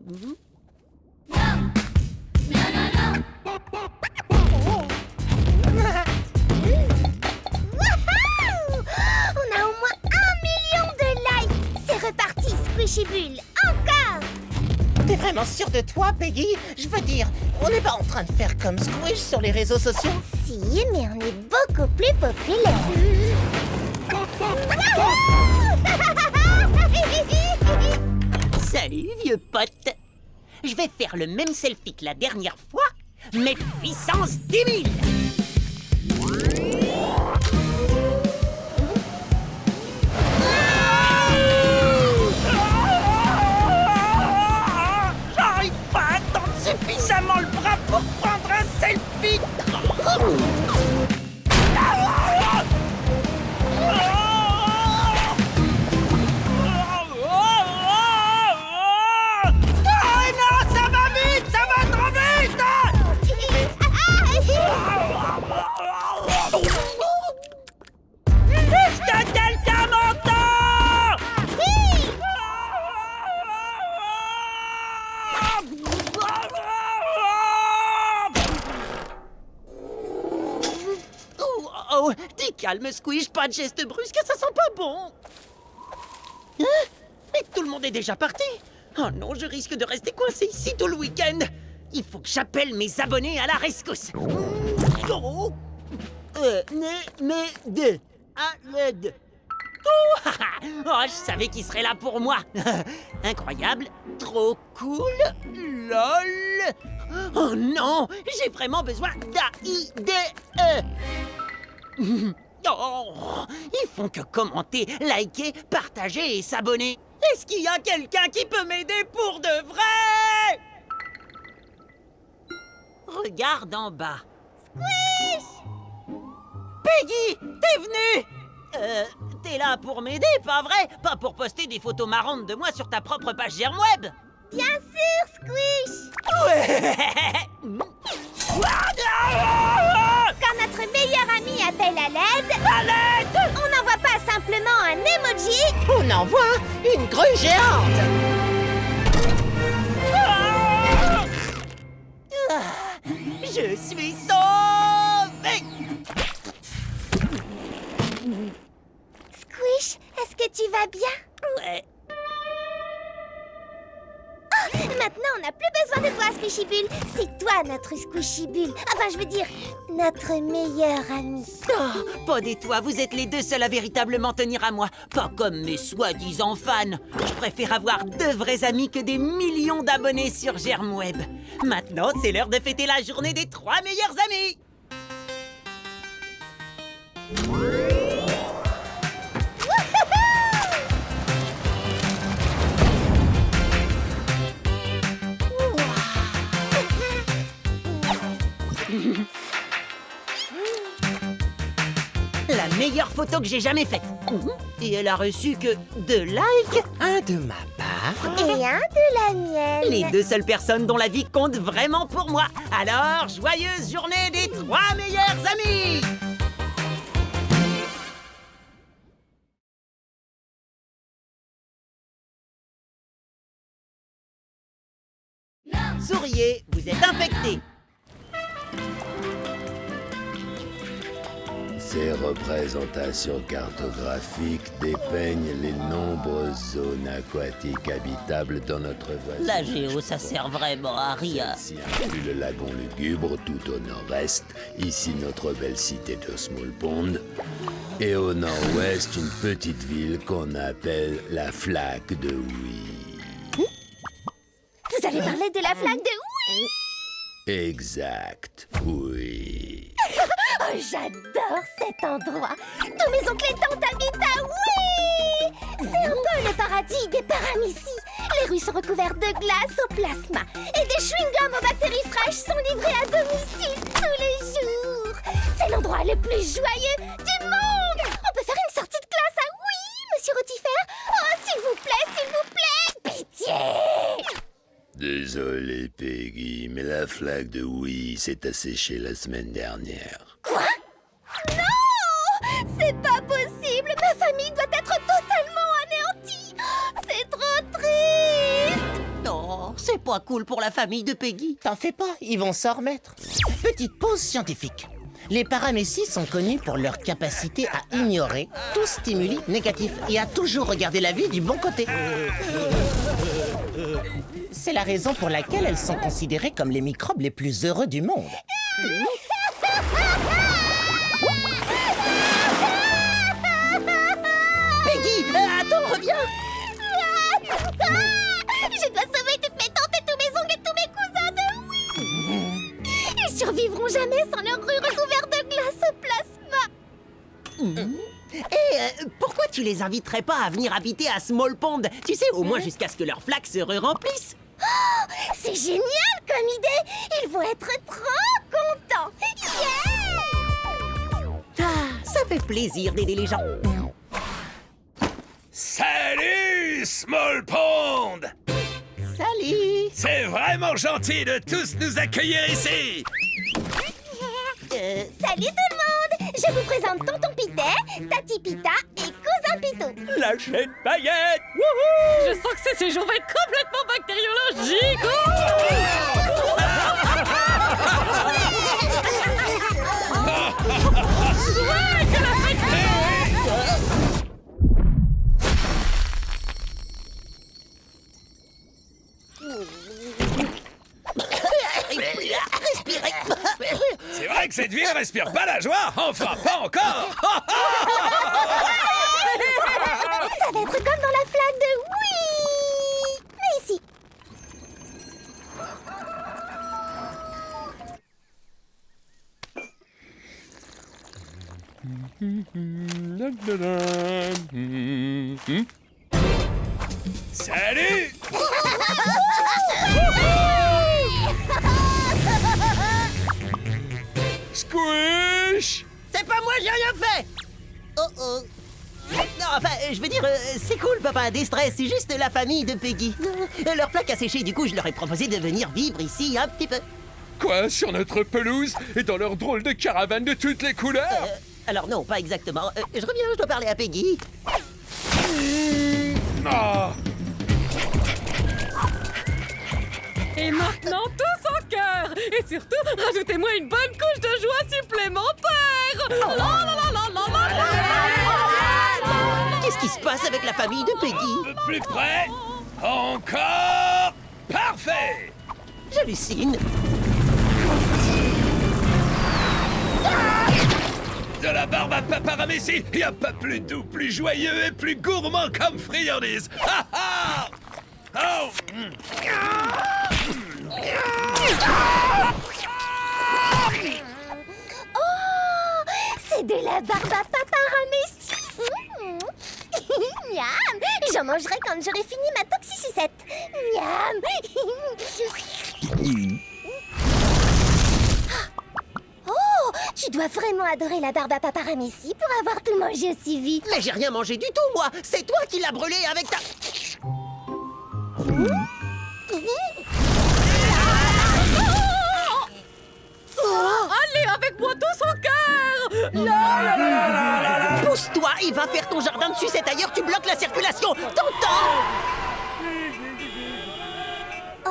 a au moins 1 million de likes. C'est reparti, Squishibule. Encore. T'es vraiment sûre de toi, Peggy? Je veux dire, on n'est pas en train de faire comme Squish sur les réseaux sociaux. Si, mais on est beaucoup plus populaire. Salut, vieux pote. Je vais faire le même selfie que la dernière fois, mais puissance 10 000. J'arrive pas à tendre suffisamment le bras pour prendre un selfie. calme, Squish, pas de geste brusque, ça sent pas bon. Hein? Mais tout le monde est déjà parti. Oh non, je risque de rester coincé ici tout le week-end. Il faut que j'appelle mes abonnés à la rescousse. Oh. À l'aide. Oh, je savais qu'il serait là pour moi. Incroyable, trop cool, lol. Oh non, j'ai vraiment besoin d'AIDE. Oh, ils font que commenter, liker, partager et s'abonner. Est-ce qu'il y a quelqu'un qui peut m'aider pour de vrai? Regarde en bas. Squish! Peggy, t'es venue? T'es là pour m'aider, pas vrai? Pas pour poster des photos marrantes de moi sur ta propre page Germweb? Bien sûr, Squish! Ouais! Quand notre meilleur ami appelle à l'aide, on n'envoie pas simplement un emoji. On envoie une grue géante. Je suis sauvé! Squish, est-ce que tu vas bien? Ouais. Oh, maintenant, on n'a plus besoin de toi, Squishybulle. C'est toi notre Squishybulle. Enfin, je veux dire, notre meilleur ami. Oh, pas des toi, vous êtes les deux seuls à véritablement tenir à moi. Pas comme mes soi-disant fans. Je préfère avoir de vrais amis que des millions d'abonnés sur Germweb. Maintenant, c'est l'heure de fêter la journée des 3 meilleurs amis. La meilleure photo que j'ai jamais faite. Et elle a reçu que 2 likes. Un de ma part. Et un de la mienne. Les 2 seules personnes dont la vie compte vraiment pour moi. Alors, joyeuse journée des 3 meilleurs amis! Souriez, vous êtes infectés. Ces représentations cartographiques dépeignent les nombreuses zones aquatiques habitables dans notre voisinage. La géo, ça sert vraiment à rien. Celle-ci inclut le lagon lugubre tout au nord-est, ici notre belle cité de Small Pond, et au nord-ouest une petite ville qu'on appelle la Flaque de Wii. Vous allez parler de la flaque de oui. Exact, oui. Oh, j'adore cet endroit. Tous mes oncles et tantes habitent à oui. C'est un peu le paradis des paramécies. Les rues sont recouvertes de glace au plasma et des chewing-gums aux bactéries fraîches sont livrés à domicile tous les jours. C'est l'endroit le plus joyeux du monde. On peut faire une sortie de classe à oui, monsieur Rotifère. Oh, s'il vous plaît, pitié. Désolé, Peggy, mais la flaque de Wii s'est asséchée la semaine dernière. Quoi? Non! C'est pas possible! Ma famille doit être totalement anéantie! C'est trop triste! Non, c'est pas cool pour la famille de Peggy. T'en fais pas, ils vont s'en remettre. Petite pause scientifique. Les paramécies sont connus pour leur capacité à ignorer tout stimuli négatif et à toujours regarder la vie du bon côté. C'est la raison pour laquelle elles sont considérées comme les microbes les plus heureux du monde. Peggy, attends, reviens. Je dois sauver toutes mes tantes et tous mes oncles et tous mes cousins de oui! Ils survivront jamais sans leur rue recouverte de glace au plasma! Et pourquoi tu les inviterais pas à venir habiter à Small Pond? Tu sais, au moins jusqu'à ce que leurs flaques se remplissent. Oh, c'est génial comme idée! Ils vont être trop contents! Yeah! Ah, ça fait plaisir d'aider les gens. Salut, Small Pond! Salut! C'est vraiment gentil de tous nous accueillir ici! Salut tout le monde! Je vous présente Tonton Pitet, Tati Pita et Cousin Pitou. La chaîne paillette! Je sens que ces séjours vont être complètement bactériologiques. Ouais, que la fête que cette ville respire pas la joie? Enfin, pas encore! Ça va être comme dans la flaque de oui. Mais ici. Salut! Squish! C'est pas moi, j'ai rien fait. Oh oh. Non, enfin, je veux dire, c'est cool, papa, des stress, c'est juste la famille de Peggy. Leur flaque a séché, du coup, je leur ai proposé de venir vivre ici un petit peu. Quoi, sur notre pelouse et dans leur drôle de caravane de toutes les couleurs? Alors non, pas exactement. Je reviens, je dois parler à Peggy. Ah! Et maintenant, tous en cœur. Et surtout, rajoutez-moi une bonne couche de joie supplémentaire. Qu'est-ce qui se passe avec la famille de Peggy? Plus près? Encore? Parfait! J'hallucine. De la barbe à Papa Ramessi, y a pas plus doux, plus joyeux et plus gourmand comme friandise. Ha ha! Oh! Oh, c'est de la barbe à Papa Ramessi. Miam. J'en mangerai quand j'aurai fini ma toxicicette. Miam. Oh, tu dois vraiment adorer la barbe à Papa Ramessi pour avoir tout mangé aussi vite. Mais j'ai rien mangé du tout, moi. C'est toi qui l'as brûlé avec ta... Allez, avec moi tous en cœur. Pousse-toi, il va faire ton jardin de sucette ailleurs, tu bloques la circulation. T'entends? Oh,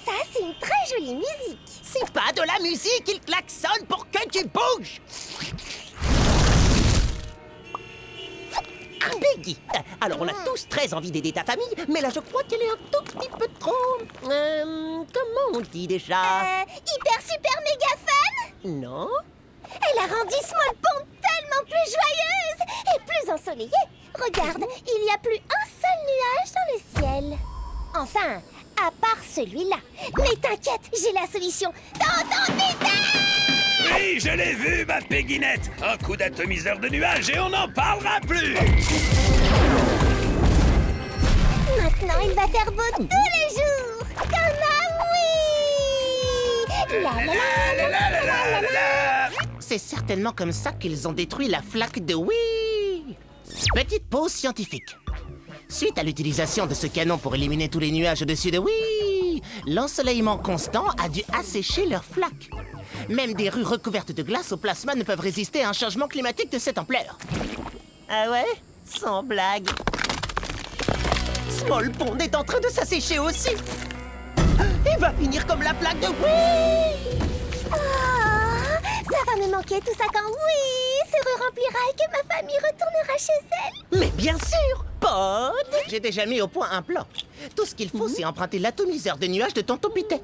ça c'est une très jolie musique. C'est pas de la musique, il klaxonne pour que tu bouges. Peggy, alors on a tous très envie d'aider ta famille, mais là je crois qu'elle est un tout petit peu trop... comment on dit déjà? Hyper super méga fan. Non? Elle a rendu Small Pond tellement plus joyeuse et plus ensoleillée. Regarde, il n'y a plus un seul nuage dans le ciel. Enfin, à part celui-là. Mais t'inquiète, j'ai la solution. Tonton Peter! Oui, je l'ai vu, ma Pegginette. Un coup d'atomiseur de nuages et on n'en parlera plus. Maintenant, il va faire beau tous les jours. Comme un oui! La la la la la la la la. C'est certainement comme ça qu'ils ont détruit la flaque de oui. Petite pause scientifique. Suite à l'utilisation de ce canon pour éliminer tous les nuages au-dessus de oui, l'ensoleillement constant a dû assécher leur flaque. Même des rues recouvertes de glace au plasma ne peuvent résister à un changement climatique de cette ampleur. Ah ouais? Sans blague. Small Pond est en train de s'assécher aussi. Il va finir comme la plaque de oui. Oh, ça va me manquer tout ça quand oui se remplira et que ma famille retournera chez elle. Mais bien sûr, Pod. J'ai déjà mis au point un plan. Tout ce qu'il faut, c'est emprunter l'atomiseur de nuages de Tonton Pitet.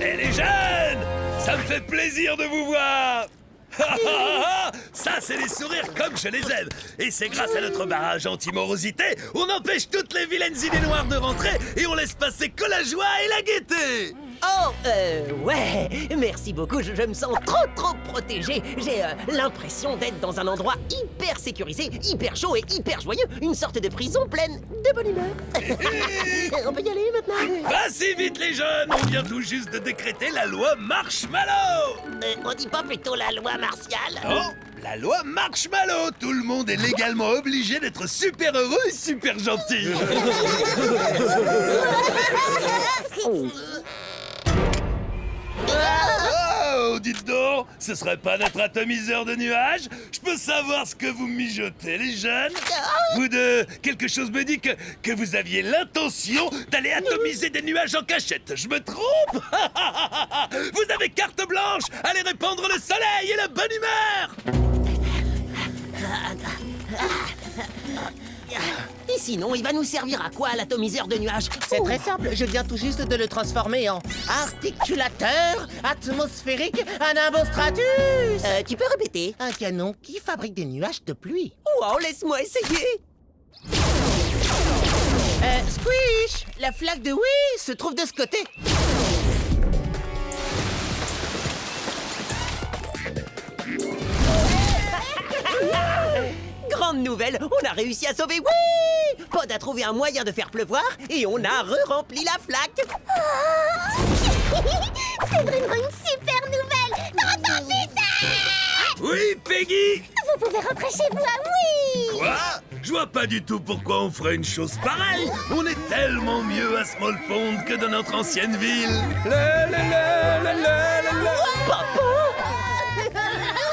Et les jeunes, ça me fait plaisir de vous voir. Ça, c'est les sourires comme je les aime. Et c'est grâce à notre barrage anti-morosité, on empêche toutes les vilaines idées noires de rentrer et on laisse passer que la joie et la gaieté. Oh, ouais. Merci beaucoup, je me sens trop protégé. J'ai l'impression d'être dans un endroit hyper sécurisé, hyper chaud et hyper joyeux. Une sorte de prison pleine de bonne humeur. On peut y aller maintenant. Pas si vite les jeunes, on vient tout juste de décréter la loi Marshmallow. On dit pas plutôt la loi martiale? Oh, la loi Marshmallow. Tout le monde est légalement obligé d'être super heureux et super gentil. Oh, dites donc, ce serait pas notre atomiseur de nuages? Je peux savoir ce que vous mijotez, les jeunes? Vous deux, quelque chose me dit que vous aviez l'intention d'aller atomiser des nuages en cachette. Je me trompe? Vous avez carte blanche. Allez répandre le soleil et la bonne humeur. Et sinon, il va nous servir à quoi, l'atomiseur de nuages? C'est très simple, je viens tout juste de le transformer en articulateur atmosphérique anambostratus. Tu peux répéter? Un canon qui fabrique des nuages de pluie. Wow, laisse-moi essayer. Squish, la flaque de oui se trouve de ce côté. Grande nouvelle, on a réussi à sauver oui. Pod a trouvé un moyen de faire pleuvoir et on a re-rempli la flaque. C'est vraiment une super nouvelle. Entendez ça? Oui, Peggy! Vous pouvez rentrer chez vous, oui. Quoi? Je vois pas du tout pourquoi on ferait une chose pareille. On est tellement mieux à Small Pond que dans notre ancienne ville.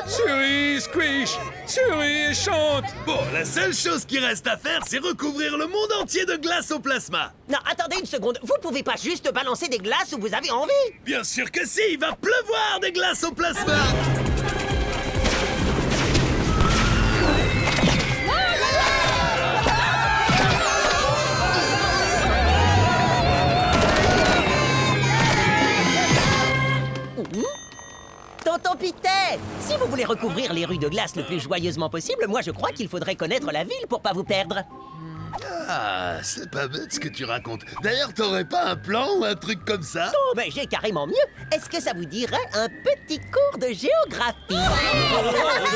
Souris, Squish! Souris et chante! Bon, la seule chose qui reste à faire, c'est recouvrir le monde entier de glace au plasma. Non, attendez une seconde, vous pouvez pas juste balancer des glaces où vous avez envie. Bien sûr que si, il va pleuvoir des glaces au plasma. Tonton Pitet, si vous voulez recouvrir les rues de glace le plus joyeusement possible, moi je crois qu'il faudrait connaître la ville pour pas vous perdre. Ah, c'est pas bête ce que tu racontes. D'ailleurs, t'aurais pas un plan ou un truc comme ça? Oh, ben j'ai carrément mieux. Est-ce que ça vous dirait un petit cours de géographie?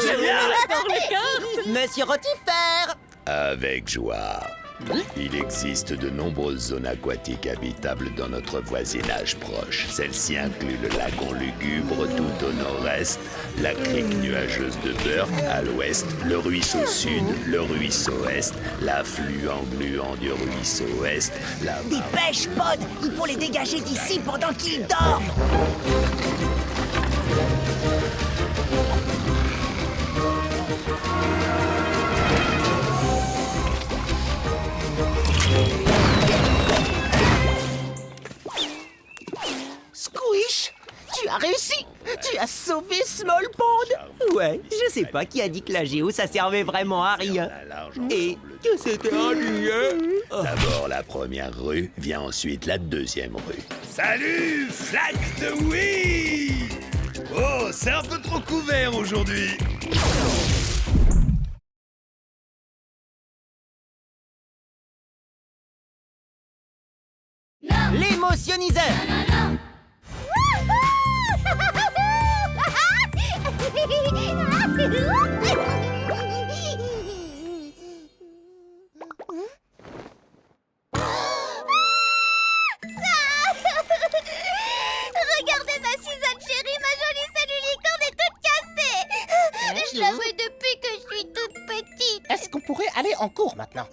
Génial! Monsieur Rotifère! Avec joie. Il existe de nombreuses zones aquatiques habitables dans notre voisinage proche. Celle-ci inclut le lagon lugubre tout au nord-est, la crique nuageuse de Burke à l'ouest, le ruisseau sud, le ruisseau est, l'affluent gluant du ruisseau est, la... Dépêche, Pod! Il faut les dégager d'ici pendant qu'ils dorment! Squish, tu as réussi! Tu as sauvé Small Pond! Ouais, je sais pas qui a dit que la géo ça servait vraiment à rien. Et que c'était ennuyeux! D'abord la première rue, vient ensuite la deuxième rue. Salut, flaque de oui! Oh, c'est un peu trop couvert aujourd'hui. L'émotionniseur! Regardez ma Suzanne chérie, ma jolie cellule licorne est toute cassée. Je la vois depuis que je suis toute petite. Est-ce qu'on pourrait aller en cours maintenant?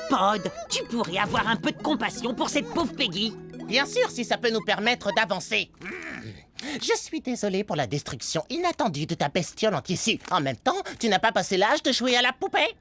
Pod, tu pourrais avoir un peu de compassion pour cette pauvre Peggy. Bien sûr, si ça peut nous permettre d'avancer. Je suis désolé pour la destruction inattendue de ta bestiole en tissu. En même temps, tu n'as pas passé l'âge de jouer à la poupée.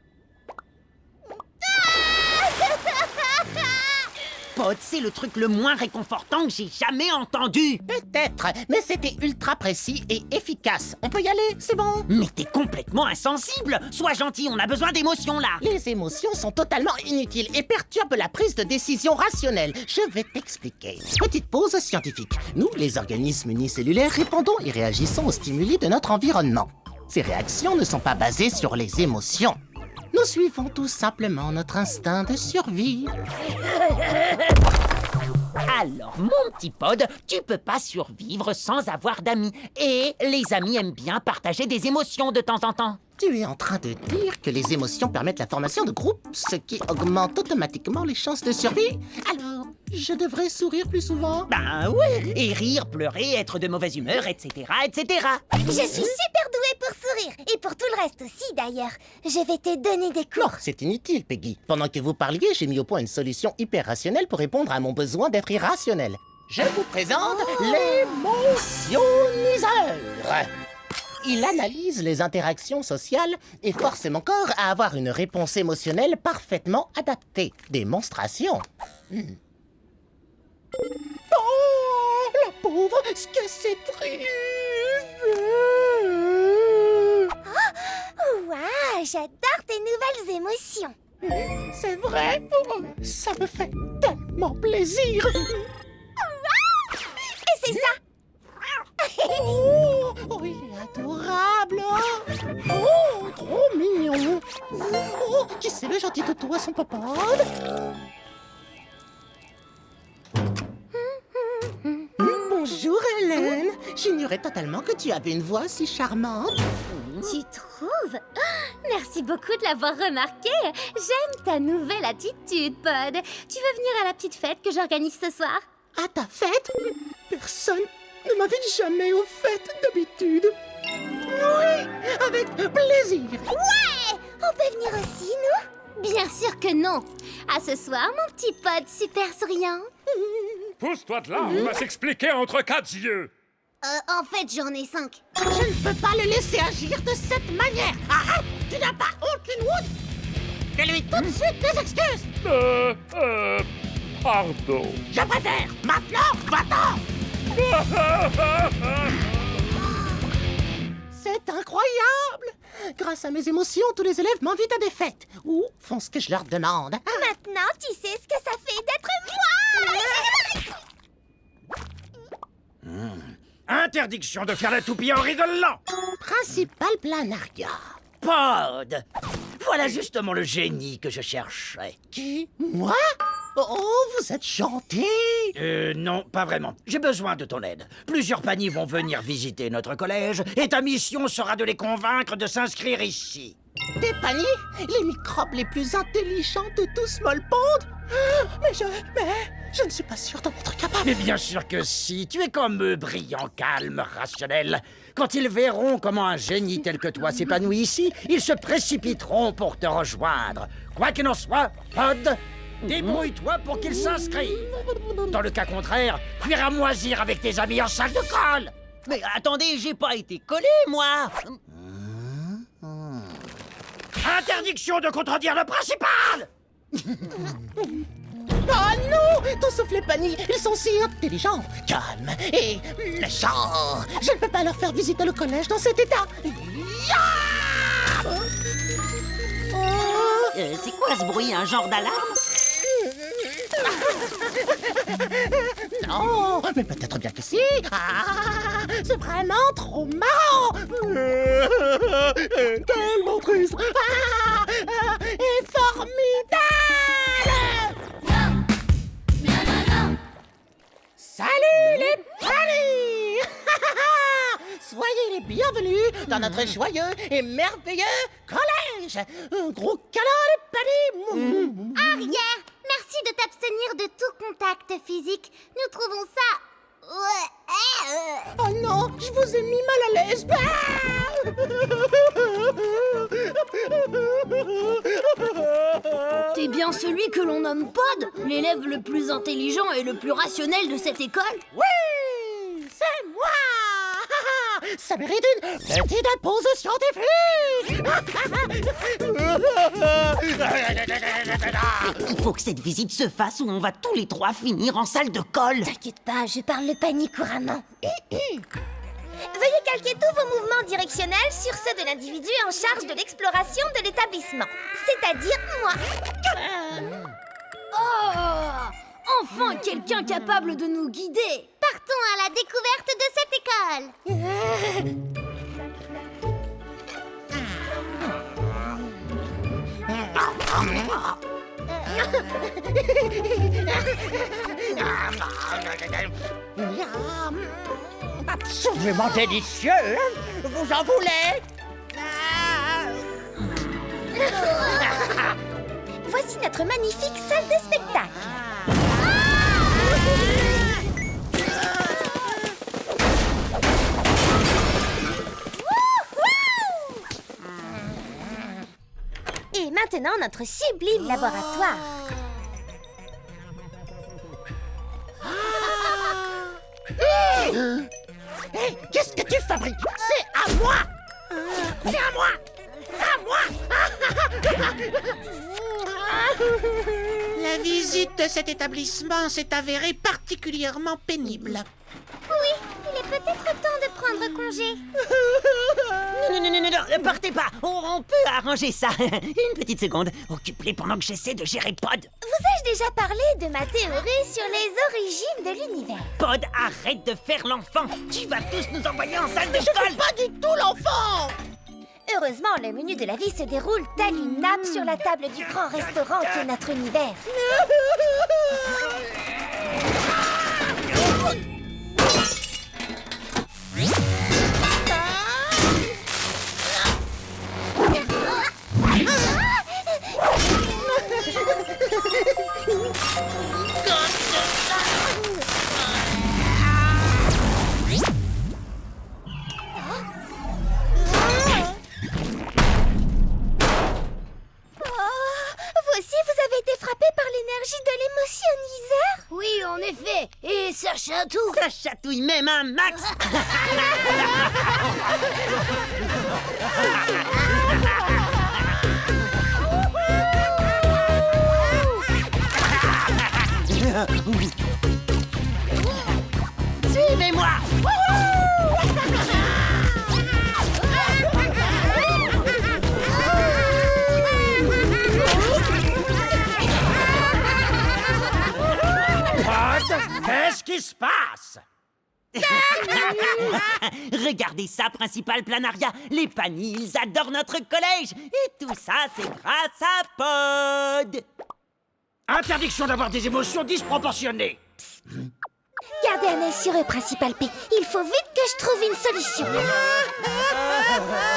Pod, c'est le truc le moins réconfortant que j'ai jamais entendu. Peut-être, mais c'était ultra précis et efficace. On peut y aller, c'est bon. Mais t'es complètement insensible. Sois gentil, on a besoin d'émotions là. Les émotions sont totalement inutiles et perturbent la prise de décision rationnelle. Je vais t'expliquer. Petite pause scientifique. Nous, les organismes unicellulaires, répondons et réagissons aux stimuli de notre environnement. Ces réactions ne sont pas basées sur les émotions. Nous suivons tout simplement notre instinct de survie. Alors, mon petit Pod, tu peux pas survivre sans avoir d'amis. Et les amis aiment bien partager des émotions de temps en temps. Tu es en train de dire que les émotions permettent la formation de groupes, ce qui augmente automatiquement les chances de survie? Alors, je devrais sourire plus souvent? Ben ouais, et rire, pleurer, être de mauvaise humeur, etc., etc. Je suis super douée pour sourire. Et pour tout le reste aussi, d'ailleurs. Je vais te donner des Non, cours. c'est inutile, Peggy. Pendant que vous parliez, j'ai mis au point une solution hyper rationnelle pour répondre à mon besoin d'être irrationnel. Je vous présente l'émotionniseur. Il analyse les interactions sociales et force mon corps à avoir une réponse émotionnelle parfaitement adaptée. Démonstration. Oh, la pauvre, ce que c'est triste. Waouh, j'adore tes nouvelles émotions. plaisir. Et c'est ça. Oh, il est adorable. Oh, trop mignon. Oh, qui c'est le gentil toutou à son papa? Bonjour Hélène. J'ignorais totalement que tu avais une voix si charmante. Tu trouves? Oh, merci beaucoup de l'avoir remarqué. J'aime ta nouvelle attitude, Pod. Tu veux venir à la petite fête que j'organise ce soir? À ta fête? Personne ne m'invite jamais aux fêtes d'habitude. Oui, avec plaisir. Ouais! On peut venir aussi, nous? Bien sûr que non. À ce soir, mon petit Pod super souriant. Pousse-toi de là, on va s'expliquer entre quatre yeux. En fait, j'en ai 5. Je ne peux pas le laisser agir de cette manière. Arrête! Tu n'as pas aucune route. Fais-lui tout de suite des excuses. Pardon. Je préfère. Maintenant, va-t'en. C'est incroyable. Grâce à mes émotions, tous les élèves m'invitent à des fêtes ou font ce que je leur demande. Maintenant, tu sais ce que ça fait d'être moi. Interdiction de faire la toupie en rigolant. Principal planaria. Pod. Voilà justement le génie que je cherchais. Qui? Moi? Oh, vous êtes gentil. Non, pas vraiment. J'ai besoin de ton aide. Plusieurs paniers vont venir visiter notre collège et ta mission sera de les convaincre de s'inscrire ici. Des paniers? Les microbes les plus intelligents de tout Small Pond? Mais je ne suis pas sûr d'en être capable. Mais bien sûr que si. Tu es comme eux, brillant, calme, rationnel. Quand ils verront comment un génie tel que toi s'épanouit ici, ils se précipiteront pour te rejoindre. Quoi qu'il en soit, Pod, débrouille-toi pour qu'ils s'inscrivent. Dans le cas contraire, tu iras moisir avec tes amis en salle de colle. Mais attendez, j'ai pas été collé, moi. Interdiction de contredire le principal. Oh non! Tout sauf les paniers, ils sont si intelligents, calmes et méchants. Je ne peux pas leur faire visiter le collège dans cet état. C'est quoi ce bruit? Un genre d'alarme? Non, mais peut-être bien que si. Ah, c'est vraiment trop marrant. Tellement triste. Et formidable. Salut les paniers. Soyez les bienvenus dans notre joyeux et merveilleux collège. Un gros câlin les paniers. Arrière, merci de t'abstenir de tout contact physique. Nous trouvons ça... Oh non, je vous ai mis mal à l'aise. T'es bien celui que l'on nomme Pod, l'élève le plus intelligent et le plus rationnel de cette école? Oui, c'est moi. Ça mérite une petite pause scientifique. Il faut que cette visite se fasse ou on va tous les trois finir en salle de colle. T'inquiète pas, je parle le panier couramment. Veuillez calquer tous vos mouvements directionnels sur ceux de l'individu en charge de l'exploration de l'établissement, c'est-à-dire moi. Oh! Enfin quelqu'un capable de nous guider! Partons à la découverte de cette école. Absolument délicieux. Vous en voulez? Voici notre magnifique salle de spectacle. Et maintenant, notre sublime laboratoire. Hey, qu'est-ce que tu fabriques? C'est à moi. C'est à moi. À moi. La visite de cet établissement s'est avérée particulièrement pénible. Oui, il est peut-être temps de prendre prendre congé. Non, partez pas. On peut arranger ça. Une petite seconde. Occupe-les pendant que j'essaie de gérer Pod. Vous ai-je déjà parlé de ma théorie sur les origines de l'univers? Pod, arrête de faire l'enfant. Tu vas tous nous envoyer en salle de colle. Je fais pas du tout l'enfant! Heureusement, le menu de la vie se déroule tel une nappe sur la table du grand restaurant qui est notre univers. Oui, en effet. Et ça chatouille. Ça chatouille même un max. Suivez-moi. Qu'est-ce qui se passe? Regardez ça, Principal Planaria. Les Panies, ils adorent notre collège. Et tout ça, c'est grâce à Pod. Interdiction d'avoir des émotions disproportionnées. Gardez un œil sur eux, Principal P. Il faut vite que je trouve une solution.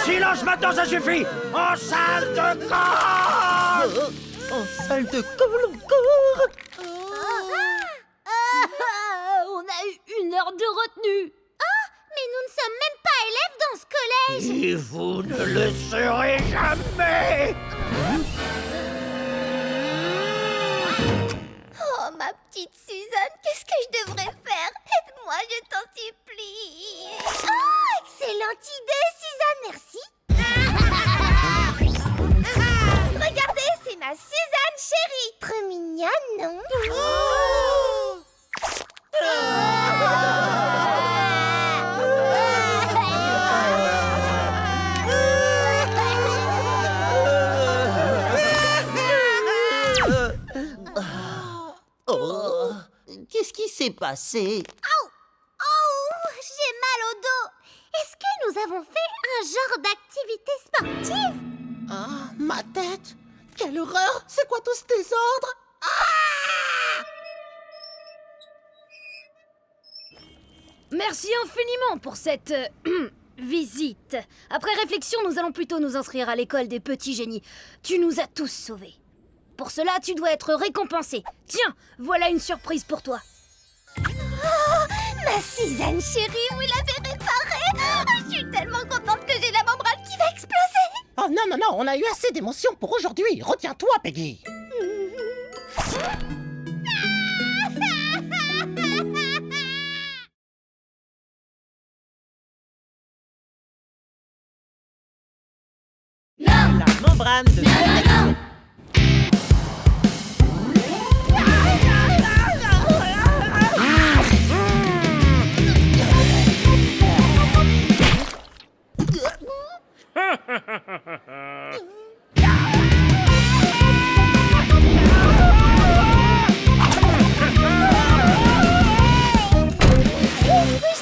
Silence maintenant, ça suffit. En salle de colle. En salle de colle encore. On a eu 1 heure de retenue. Oh, mais nous ne sommes même pas élèves dans ce collège. Et vous ne le serez jamais. Oh, ma petite Suzanne, qu'est-ce que je devrais faire? Aide-moi, je t'en supplie. Oh, excellente idée, Suzanne, merci. Regardez, c'est ma Suzanne chérie. Trop mignonne, non? Oh, qu'est-ce qui s'est passé? Oh, j'ai mal au dos. Est-ce que nous avons fait un genre d'activité sportive? Ah, ma tête! Quelle horreur! C'est quoi tous tes ordres? Merci infiniment pour cette visite. Après réflexion, nous allons plutôt nous inscrire à l'école des petits génies. Tu nous as tous sauvés. Pour cela, tu dois être récompensé. Tiens, voilà une surprise pour toi. Oh, ma Suzanne chérie, vous l'avez réparée. Je suis tellement contente que j'ai la membrane qui va exploser. Oh non, on a eu assez d'émotions pour aujourd'hui. Retiens-toi, Peggy. La membrane de protection.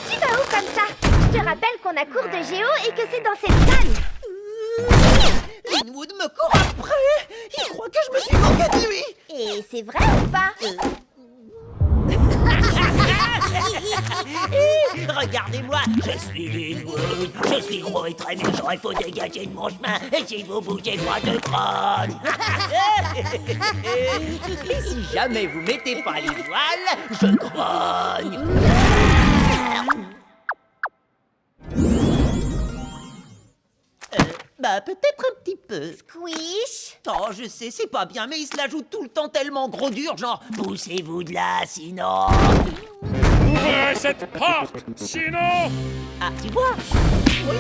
Tu vas où comme ça? Je te rappelle qu'on a cours de géo et que c'est dans cette salle. Linwood me court après. Il croit que je me suis moqué de lui. Et c'est vrai ou pas? Regardez-moi, je suis Linwood. Je suis gros et très méchant. Il faut dégager de mon chemin. Et si vous bougez, moi de grogne. Et si jamais vous mettez pas les voiles, je grogne. Bah, peut-être un petit peu. Squish. Oh, je sais, c'est pas bien, mais il se la joue tout le temps tellement gros dur, genre « Poussez-vous de là, sinon... » Ouvrez cette porte, sinon... Ah, tu vois? Oui.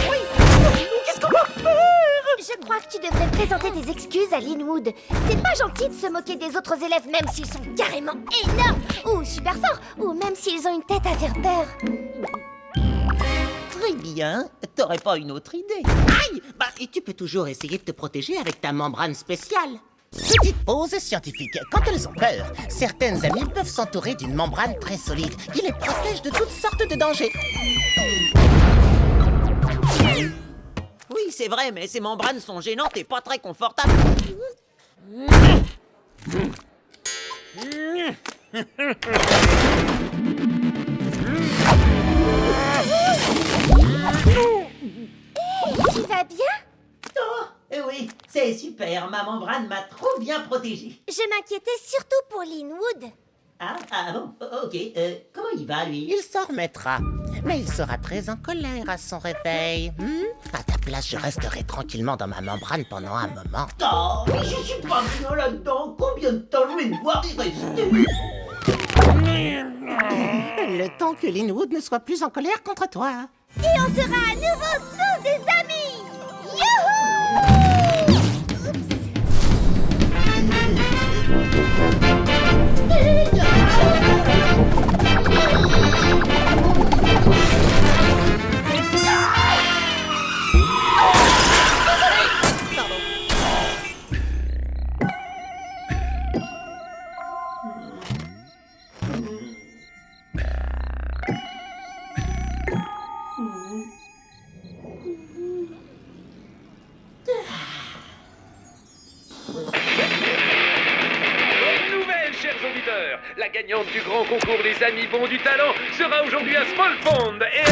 Oui. Qu'est-ce qu'on va faire? Je crois que tu devrais présenter des excuses à Linwood. C'est pas gentil de se moquer des autres élèves, même s'ils sont carrément énormes, ou super forts, ou même s'ils ont une tête à faire peur. Très bien. T'aurais pas une autre idée? Aïe! Bah, et tu peux toujours essayer de te protéger avec ta membrane spéciale. Petite pause scientifique. Quand elles ont peur, certaines amies peuvent s'entourer d'une membrane très solide qui les protège de toutes sortes de dangers. Oui, c'est vrai, mais ces membranes sont gênantes et pas très confortables. Tu vas bien? Oui, c'est super. Ma membrane m'a trop bien protégé. Je m'inquiétais surtout pour Linwood. Ah bon, ok. Comment il va, lui? Il s'en remettra. Mais il sera très en colère à son réveil. À ta place, je resterai tranquillement dans ma membrane pendant un moment. Oh, mais je suis pas bien là-dedans. Combien de temps je vais devoir y rester? Le temps que Linwood ne soit plus en colère contre toi. Et on sera à nouveau tous des amis. Youhou! La gagnante du grand concours des amis bons du talent sera aujourd'hui à Small Pond et...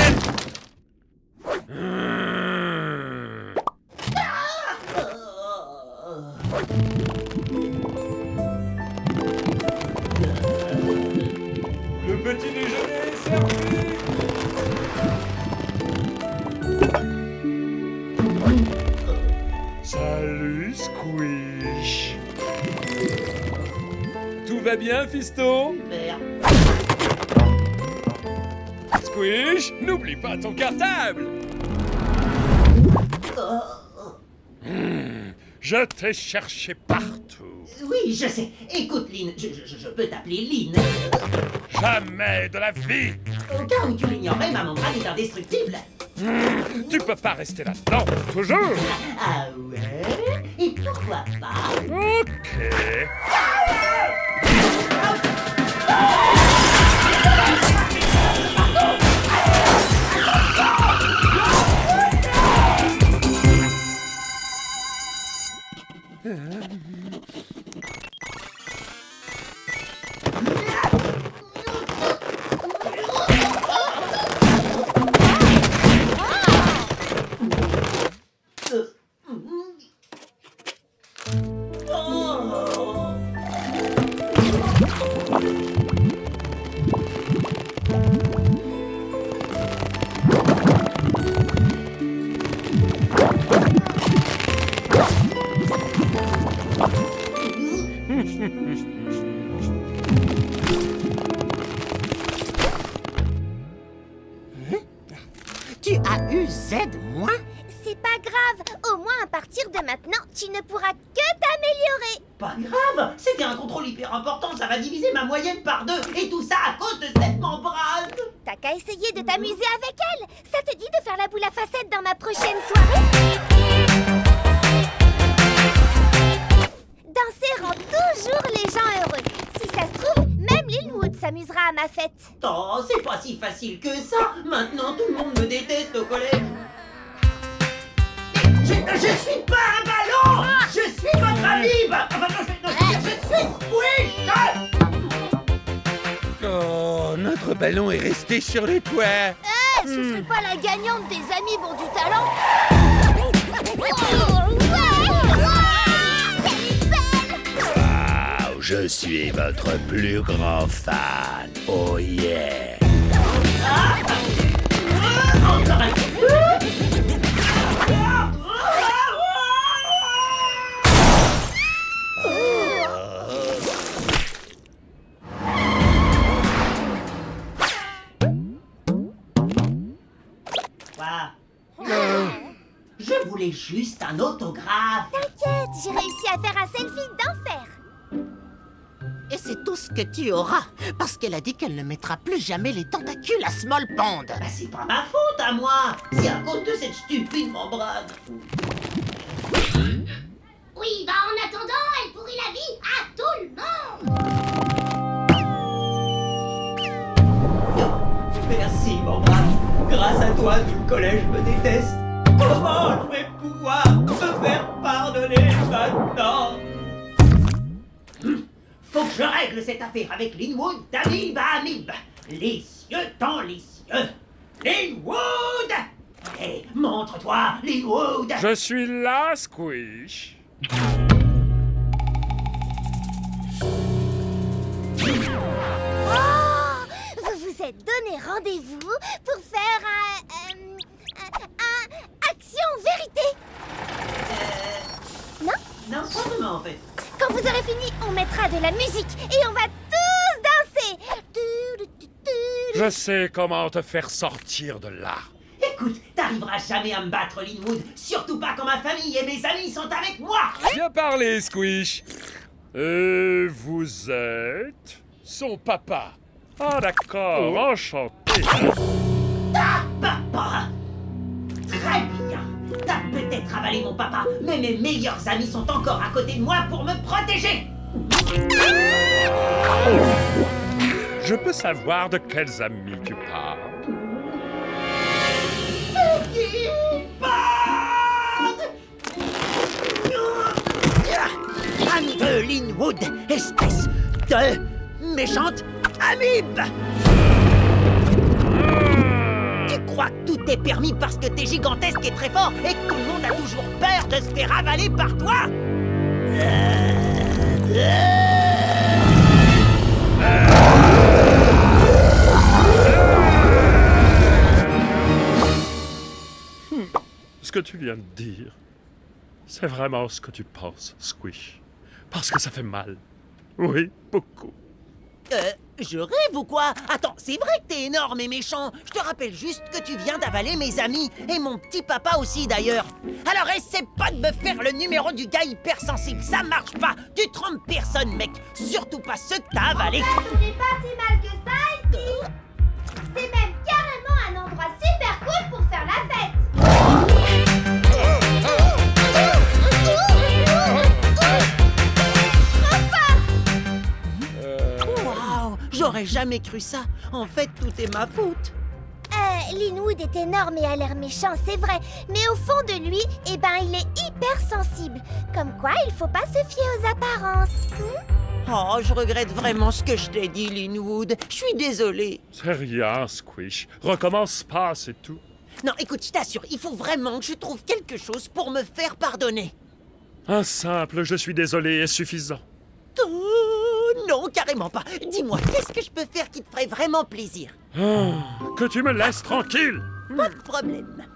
Le petit déjeuner est servi. Salut, Squish. Tout va bien, fiston? Squish, n'oublie pas ton cartable. Je t'ai cherché partout. Oui, je sais. Écoute, Lynn, je peux t'appeler Lynn. Jamais de la vie. Au cas où tu l'ignorais, ma membrane est indestructible. Tu peux pas rester là-dedans, toujours. Ah ouais? Et pourquoi pas? Ok. Tu as eu Z moins? C'est pas grave. Au moins, à partir de maintenant, tu ne pourras que t'améliorer. Pas grave, c'était un contrôle hyper important, ça va diviser ma moyenne par 2, et tout ça à cause de cette membrane. T'as qu'à essayer de t'amuser avec elle. Ça te dit de faire la boule à facettes dans ma prochaine soirée? Danser rend toujours les gens heureux. Si ça se trouve, même Linwood s'amusera à ma fête. Oh, c'est pas si facile que ça. Maintenant, tout le monde me déteste au collège. Je suis pas un ballon. Je suis votre ami. Je suis Squish. Oh, notre ballon est resté sur le toit. Ce serait pas la gagnante des amis bons du talent? Wow, je suis votre plus grand fan. Oh yeah. Encore un peu. Je voulais juste un autographe. T'inquiète, j'ai réussi à faire un selfie d'enfer. Et c'est tout ce que tu auras. Parce qu'elle a dit qu'elle ne mettra plus jamais les tentacules à Small Pond. Bah c'est pas ma faute à moi. C'est à cause de cette stupide membrane. Oui, bah en attendant, elle pourrit la vie à tout le monde. Merci, membrane. Grâce à toi, tout le collège me déteste. Comment je vais pouvoir me faire pardonner maintenant? Faut que je règle cette affaire avec Linwood d'Amib à Amib. Les cieux dans les cieux. Linwood! Hé, montre-toi, Linwood! Je suis là, Squish. Vous vous êtes donné rendez-vous pour faire un action vérité. Non? Non, pas vraiment en fait. Quand vous aurez fini, on mettra de la musique et on va tous danser. Je sais comment te faire sortir de là. Écoute, t'arriveras jamais à me battre, Linwood. Surtout pas quand ma famille et mes amis sont avec moi. Bien parlé, Squish. Et vous êtes son papa. Ah d'accord, enchanté. Ta papa! Très bien. T'as peut-être avalé mon papa, mais mes meilleurs amis sont encore à côté de moi pour me protéger. Je peux savoir de quels amis tu parles? Ami de Linwood, espèce de méchante amibe! Tu crois que tout est permis parce que t'es gigantesque et très fort et que tout le monde a toujours peur de se faire avaler par toi? Ce que tu viens de dire, c'est vraiment ce que tu penses, Squish. Parce que ça fait mal. Oui, beaucoup. Je rêve ou quoi? Attends, c'est vrai que t'es énorme et méchant. Je te rappelle juste que tu viens d'avaler mes amis. Et mon petit papa aussi, d'ailleurs. Alors essaie pas de me faire le numéro du gars hypersensible. Ça marche pas. Tu trompes personne, mec. Surtout pas ceux que t'as avalés. Ce n'est pas si mal que ça ici. C'est même carrément un endroit super cool pour faire la fête. J'aurais jamais cru ça. En fait, tout est ma faute. Linwood est énorme et a l'air méchant, c'est vrai. Mais au fond de lui, il est hypersensible. Comme quoi, il faut pas se fier aux apparences. Oh, je regrette vraiment ce que je t'ai dit, Linwood. Je suis désolée. C'est rien, Squish. Recommence pas, c'est tout. Non, écoute, je t'assure, il faut vraiment que je trouve quelque chose pour me faire pardonner. Un simple « je suis désolé » est suffisant. Non, carrément pas. Dis-moi, qu'est-ce que je peux faire qui te ferait vraiment plaisir? Que tu me laisses tranquille. Pas de problème.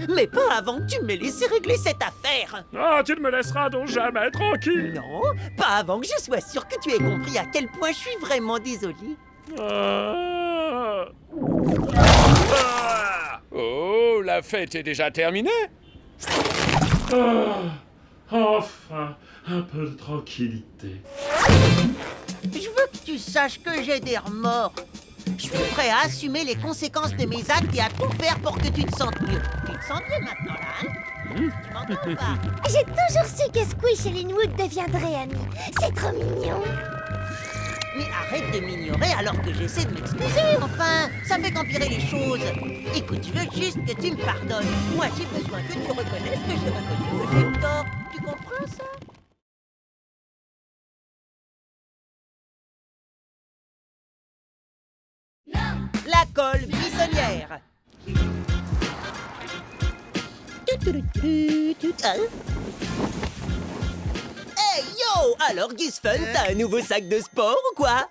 Mais pas avant que tu m'aies laissé régler cette affaire. Ah, tu ne me laisseras donc jamais tranquille. Non, pas avant que je sois sûr que tu aies compris à quel point je suis vraiment désolée. Oh, la fête est déjà terminée. Enfin, un peu de tranquillité. Je veux que tu saches que j'ai des remords. Je suis prêt à assumer les conséquences de mes actes et à tout faire pour que tu te sentes mieux. Tu te sens mieux maintenant, là, hein? Tu m'entends ou pas? J'ai toujours su que Squish et Linwood deviendraient amis. C'est trop mignon. Mais arrête de m'ignorer alors que j'essaie de m'excuser, enfin. Ça fait qu'empirer les choses. Écoute, je veux juste que tu me pardonnes. Moi, j'ai besoin que tu reconnaisses que j'ai reconnu que j'ai eu tort. Tu comprends ça? La colle buissonnière. Hey yo! Alors Gus Fun, t'as un nouveau sac de sport ou quoi?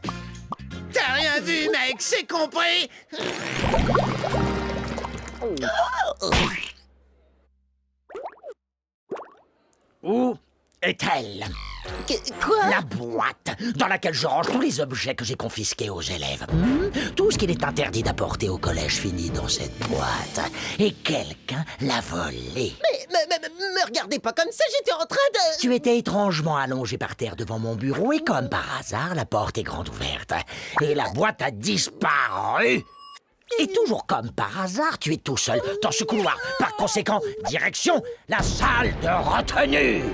T'as rien vu, mec, c'est compris. Où est-elle? Quoi? La boîte dans laquelle je range tous les objets que j'ai confisqués aux élèves. Tout ce qu'il est interdit d'apporter au collège finit dans cette boîte. Et quelqu'un l'a volé. Mais me regardez pas comme ça, j'étais en train de... Tu étais étrangement allongé par terre devant mon bureau et comme par hasard, la porte est grande ouverte. Et la boîte a disparu. Et toujours comme par hasard, tu es tout seul dans ce couloir. Par conséquent, direction la salle de retenue.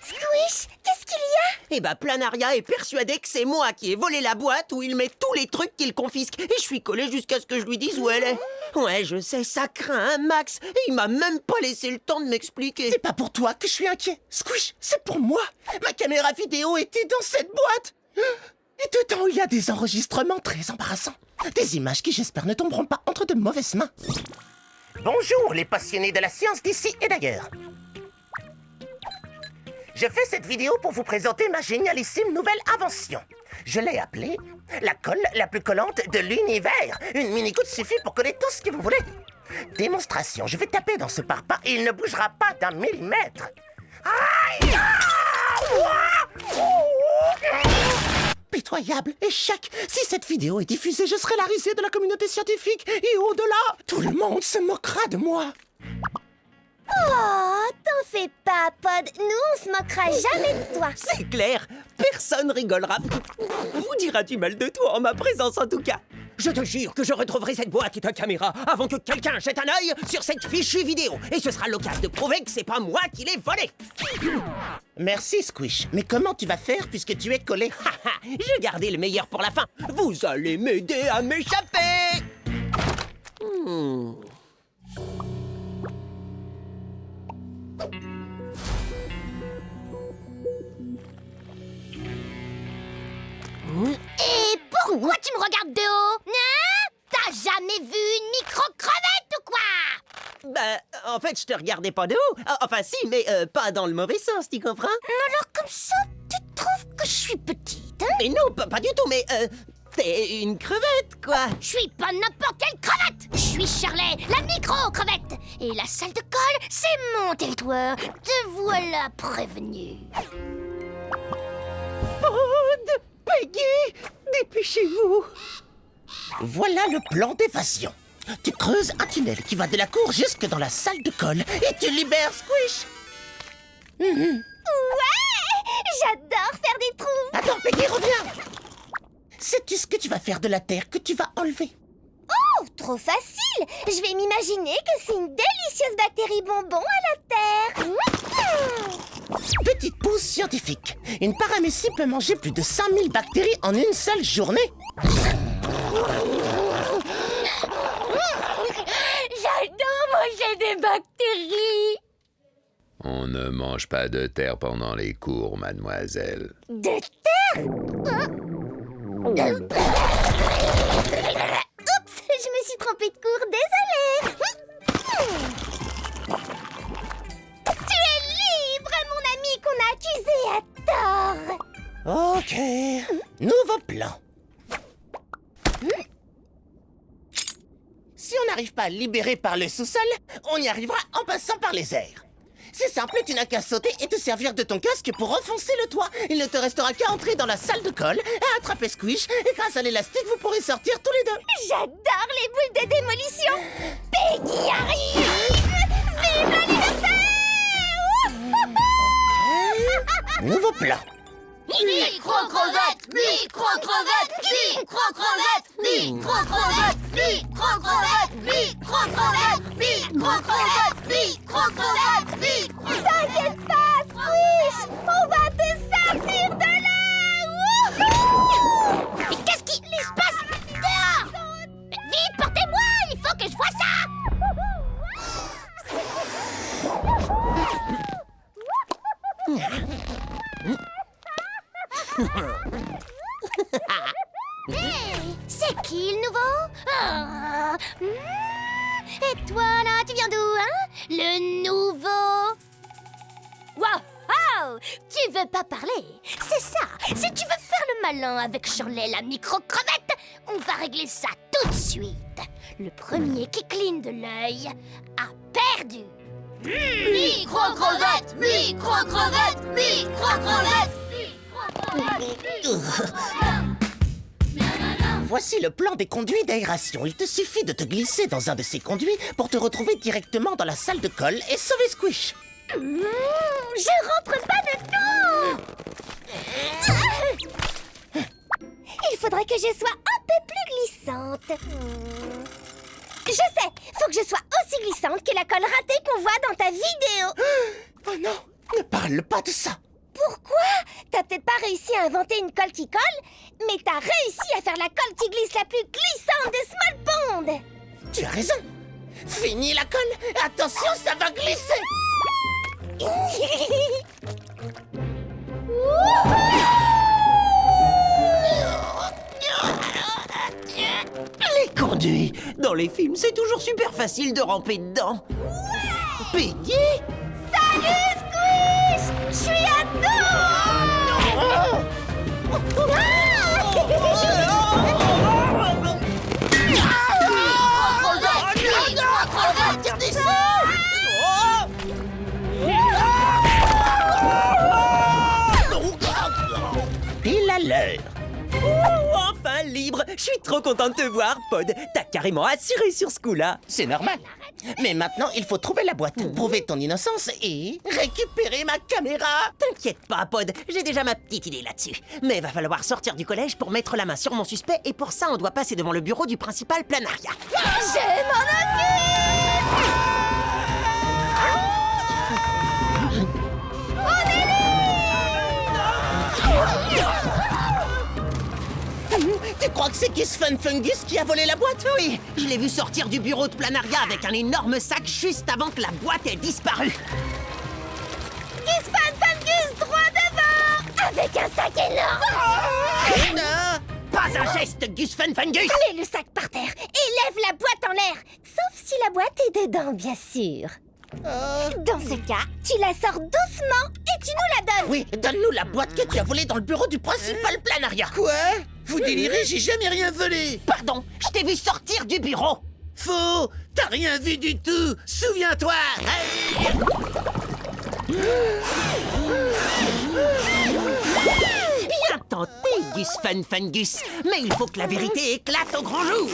Squish, qu'est-ce qu'il y a? Eh ben, Planaria est persuadé que c'est moi qui ai volé la boîte où il met tous les trucs qu'il confisque. Et je suis collé jusqu'à ce que je lui dise où elle est. Ouais, je sais, ça craint un max. Et il m'a même pas laissé le temps de m'expliquer. C'est pas pour toi que je suis inquiet. Squish, c'est pour moi. Ma caméra vidéo était dans cette boîte. Et dedans, il y a des enregistrements très embarrassants. Des images qui, j'espère, ne tomberont pas entre de mauvaises mains. Bonjour, les passionnés de la science d'ici et d'ailleurs. Je fais cette vidéo pour vous présenter ma génialissime nouvelle invention. Je l'ai appelée la colle la plus collante de l'univers. Une mini-goutte suffit pour coller tout ce que vous voulez. Démonstration, je vais taper dans ce parpaing et il ne bougera pas d'un millimètre. Aïe! Pitoyable échec! Si cette vidéo est diffusée, je serai la risée de la communauté scientifique et au-delà, tout le monde se moquera de moi. Oh, t'en fais pas, Pod. Nous, on se moquera jamais de toi. C'est clair, personne rigolera. Ou dira du mal de toi en ma présence en tout cas. Je te jure que je retrouverai cette boîte et ta caméra avant que quelqu'un jette un œil sur cette fichue vidéo. Et ce sera l'occasion de prouver que c'est pas moi qui l'ai volée. Merci, Squish. Mais comment tu vas faire puisque tu es collé? J'ai gardé le meilleur pour la fin. Vous allez m'aider à m'échapper. Et pourquoi tu me regardes de haut? Hein? T'as jamais vu une micro-crevette ou quoi? Bah, en fait, je te regardais pas de haut. Enfin, si, mais pas dans le mauvais sens, tu comprends? Alors comme ça, tu trouves que je suis petite, hein? Mais non, pas du tout, mais t'es une crevette, quoi. Je suis pas n'importe quelle crevette. Je suis Shirley, la micro-crevette. Et la salle de colle, c'est mon territoire. Te voilà prévenu. Pod, Peggy, dépêchez-vous. Voilà le plan d'évasion. Tu creuses un tunnel qui va de la cour jusque dans la salle de colle et tu libères Squish. Ouais, j'adore faire des trous. Attends, Peggy, reviens. Sais-tu ce que tu vas faire de la terre que tu vas enlever? Oh, trop facile. Je vais m'imaginer que c'est une délicieuse bactérie bonbon à la terre. Petite pause scientifique. Une paramécie peut manger plus de 5000 bactéries en une seule journée. J'adore manger des bactéries. On ne mange pas de terre pendant les cours, mademoiselle. De terre? Oups, je me suis trompée de cours, désolée. Tu es libre, mon ami qu'on a accusé à tort. Ok. Nouveau plan. Si on n'arrive pas à le libérer par le sous-sol, on y arrivera en passant par les airs. C'est simple, tu n'as qu'à sauter et te servir de ton casque pour enfoncer le toit. Il ne te restera qu'à entrer dans la salle de colle, à attraper Squish, et grâce à l'élastique, vous pourrez sortir tous les deux. J'adore les boules de démolition. Peggy arrive. Vive la liberté. Nouveau plan. Micro-crevette, micro-crevette, micro-crevette, micro-crevette, micro-crevette, micro-crevette, micro-crevette, micro-crevette, micro-crevette. T'inquiète pas, Squish, on va te sortir de là. Mais qu'est-ce qui se passe dehors? Vite, portez-moi, il faut que je voie ça. C'est qui le nouveau? Et toi là, tu viens d'où, hein? Le nouveau? Wow! Tu veux pas parler? C'est ça! Si tu veux faire le malin avec Shirley la micro-crevette, on va régler ça tout de suite. Le premier qui cligne de l'œil a perdu. Micro-crevette, micro-crevette, micro-crevette. Voici le plan des conduits d'aération. Il te suffit de te glisser dans un de ces conduits pour te retrouver directement dans la salle de colle et sauver Squish. Je rentre pas dedans. Il faudrait que je sois un peu plus glissante. Je sais, faut que je sois aussi glissante que la colle ratée qu'on voit dans ta vidéo. Oh non, ne parle pas de ça. Pourquoi? T'as peut-être pas réussi à inventer une colle qui colle, mais t'as réussi à faire la colle qui glisse la plus glissante de Small Pond. Tu as raison. Fini la colle. Attention, ça va glisser. Les conduits! Dans les films, c'est toujours super facile de ramper dedans. Peggy? Salut Squish! Je suis à Pile à l'heure. Enfin libre! Je suis trop content de te voir, Pod. T'as carrément assuré sur ce coup-là. C'est normal. Mais maintenant, il faut trouver la boîte, prouver ton innocence et récupérer ma caméra. T'inquiète pas, Pod. J'ai déjà ma petite idée là-dessus. Mais va falloir sortir du collège pour mettre la main sur mon suspect et pour ça, on doit passer devant le bureau du principal Planaria. Je m'en Tu crois que c'est Kiss Fun Fungus qui a volé la boîte? Oui, je l'ai vu sortir du bureau de Planaria avec un énorme sac juste avant que la boîte ait disparu. Gus Fun Fungus droit devant, avec un sac énorme. Pas un geste, Gus Fun Fungus! Mets le sac par terre et lève la boîte en l'air. Sauf si la boîte est dedans, bien sûr. Dans ce cas, tu la sors doucement et tu nous la donnes. Oui, donne-nous la boîte que tu as volée dans le bureau du principal Planaria. Quoi? Vous délirez, j'ai jamais rien volé. Pardon, je t'ai vu sortir du bureau. Faux! T'as rien vu du tout! Souviens-toi! Hey. Bien tenté, Gus Fun Fungus. Mais il faut que la vérité éclate au grand jour.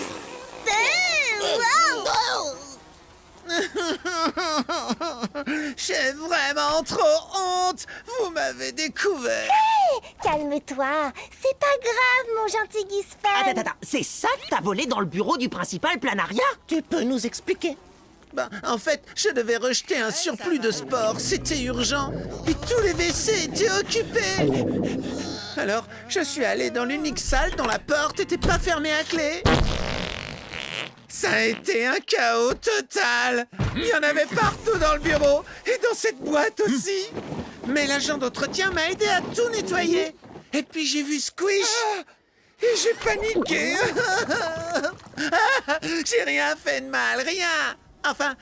J'ai vraiment trop honte! Vous m'avez découvert! Calme-toi, c'est pas grave, mon gentil Gus Fun. Attends, c'est ça que t'as volé dans le bureau du principal Planaria? Tu peux nous expliquer? Ben, en fait, je devais rejeter un surplus de sport, c'était urgent. Et tous les WC étaient occupés. Alors, je suis allé dans l'unique salle dont la porte était pas fermée à clé. Ça a été un chaos total. Il y en avait partout dans le bureau et dans cette boîte aussi. Mais l'agent d'entretien m'a aidé à tout nettoyer. Et puis j'ai vu Squish et j'ai paniqué. J'ai rien fait de mal, rien. Enfin,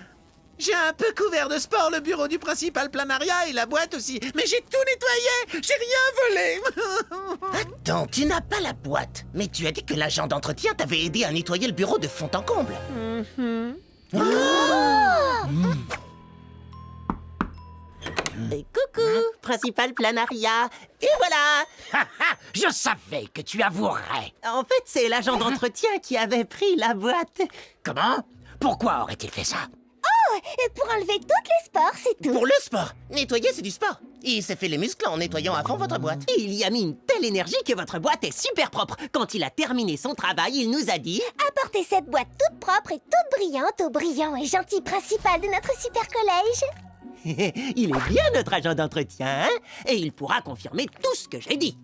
j'ai un peu couvert de sport le bureau du principal Planaria et la boîte aussi. Mais j'ai tout nettoyé, j'ai rien volé. Attends, tu n'as pas la boîte. Mais tu as dit que l'agent d'entretien t'avait aidé à nettoyer le bureau de fond en comble. Et coucou, principal Planaria. Et voilà. Je savais que tu avouerais. En fait, c'est l'agent d'entretien qui avait pris la boîte. Comment? Pourquoi aurait-il fait ça? Pour enlever toutes les spores, c'est tout. Pour le sport. Nettoyer, c'est du sport. Il s'est fait les muscles en nettoyant à fond votre boîte. Et il y a mis une telle énergie que votre boîte est super propre. Quand il a terminé son travail, il nous a dit... Apportez cette boîte toute propre et toute brillante au brillant et gentil principal de notre super collège. Il est bien notre agent d'entretien, hein? Et il pourra confirmer tout ce que j'ai dit.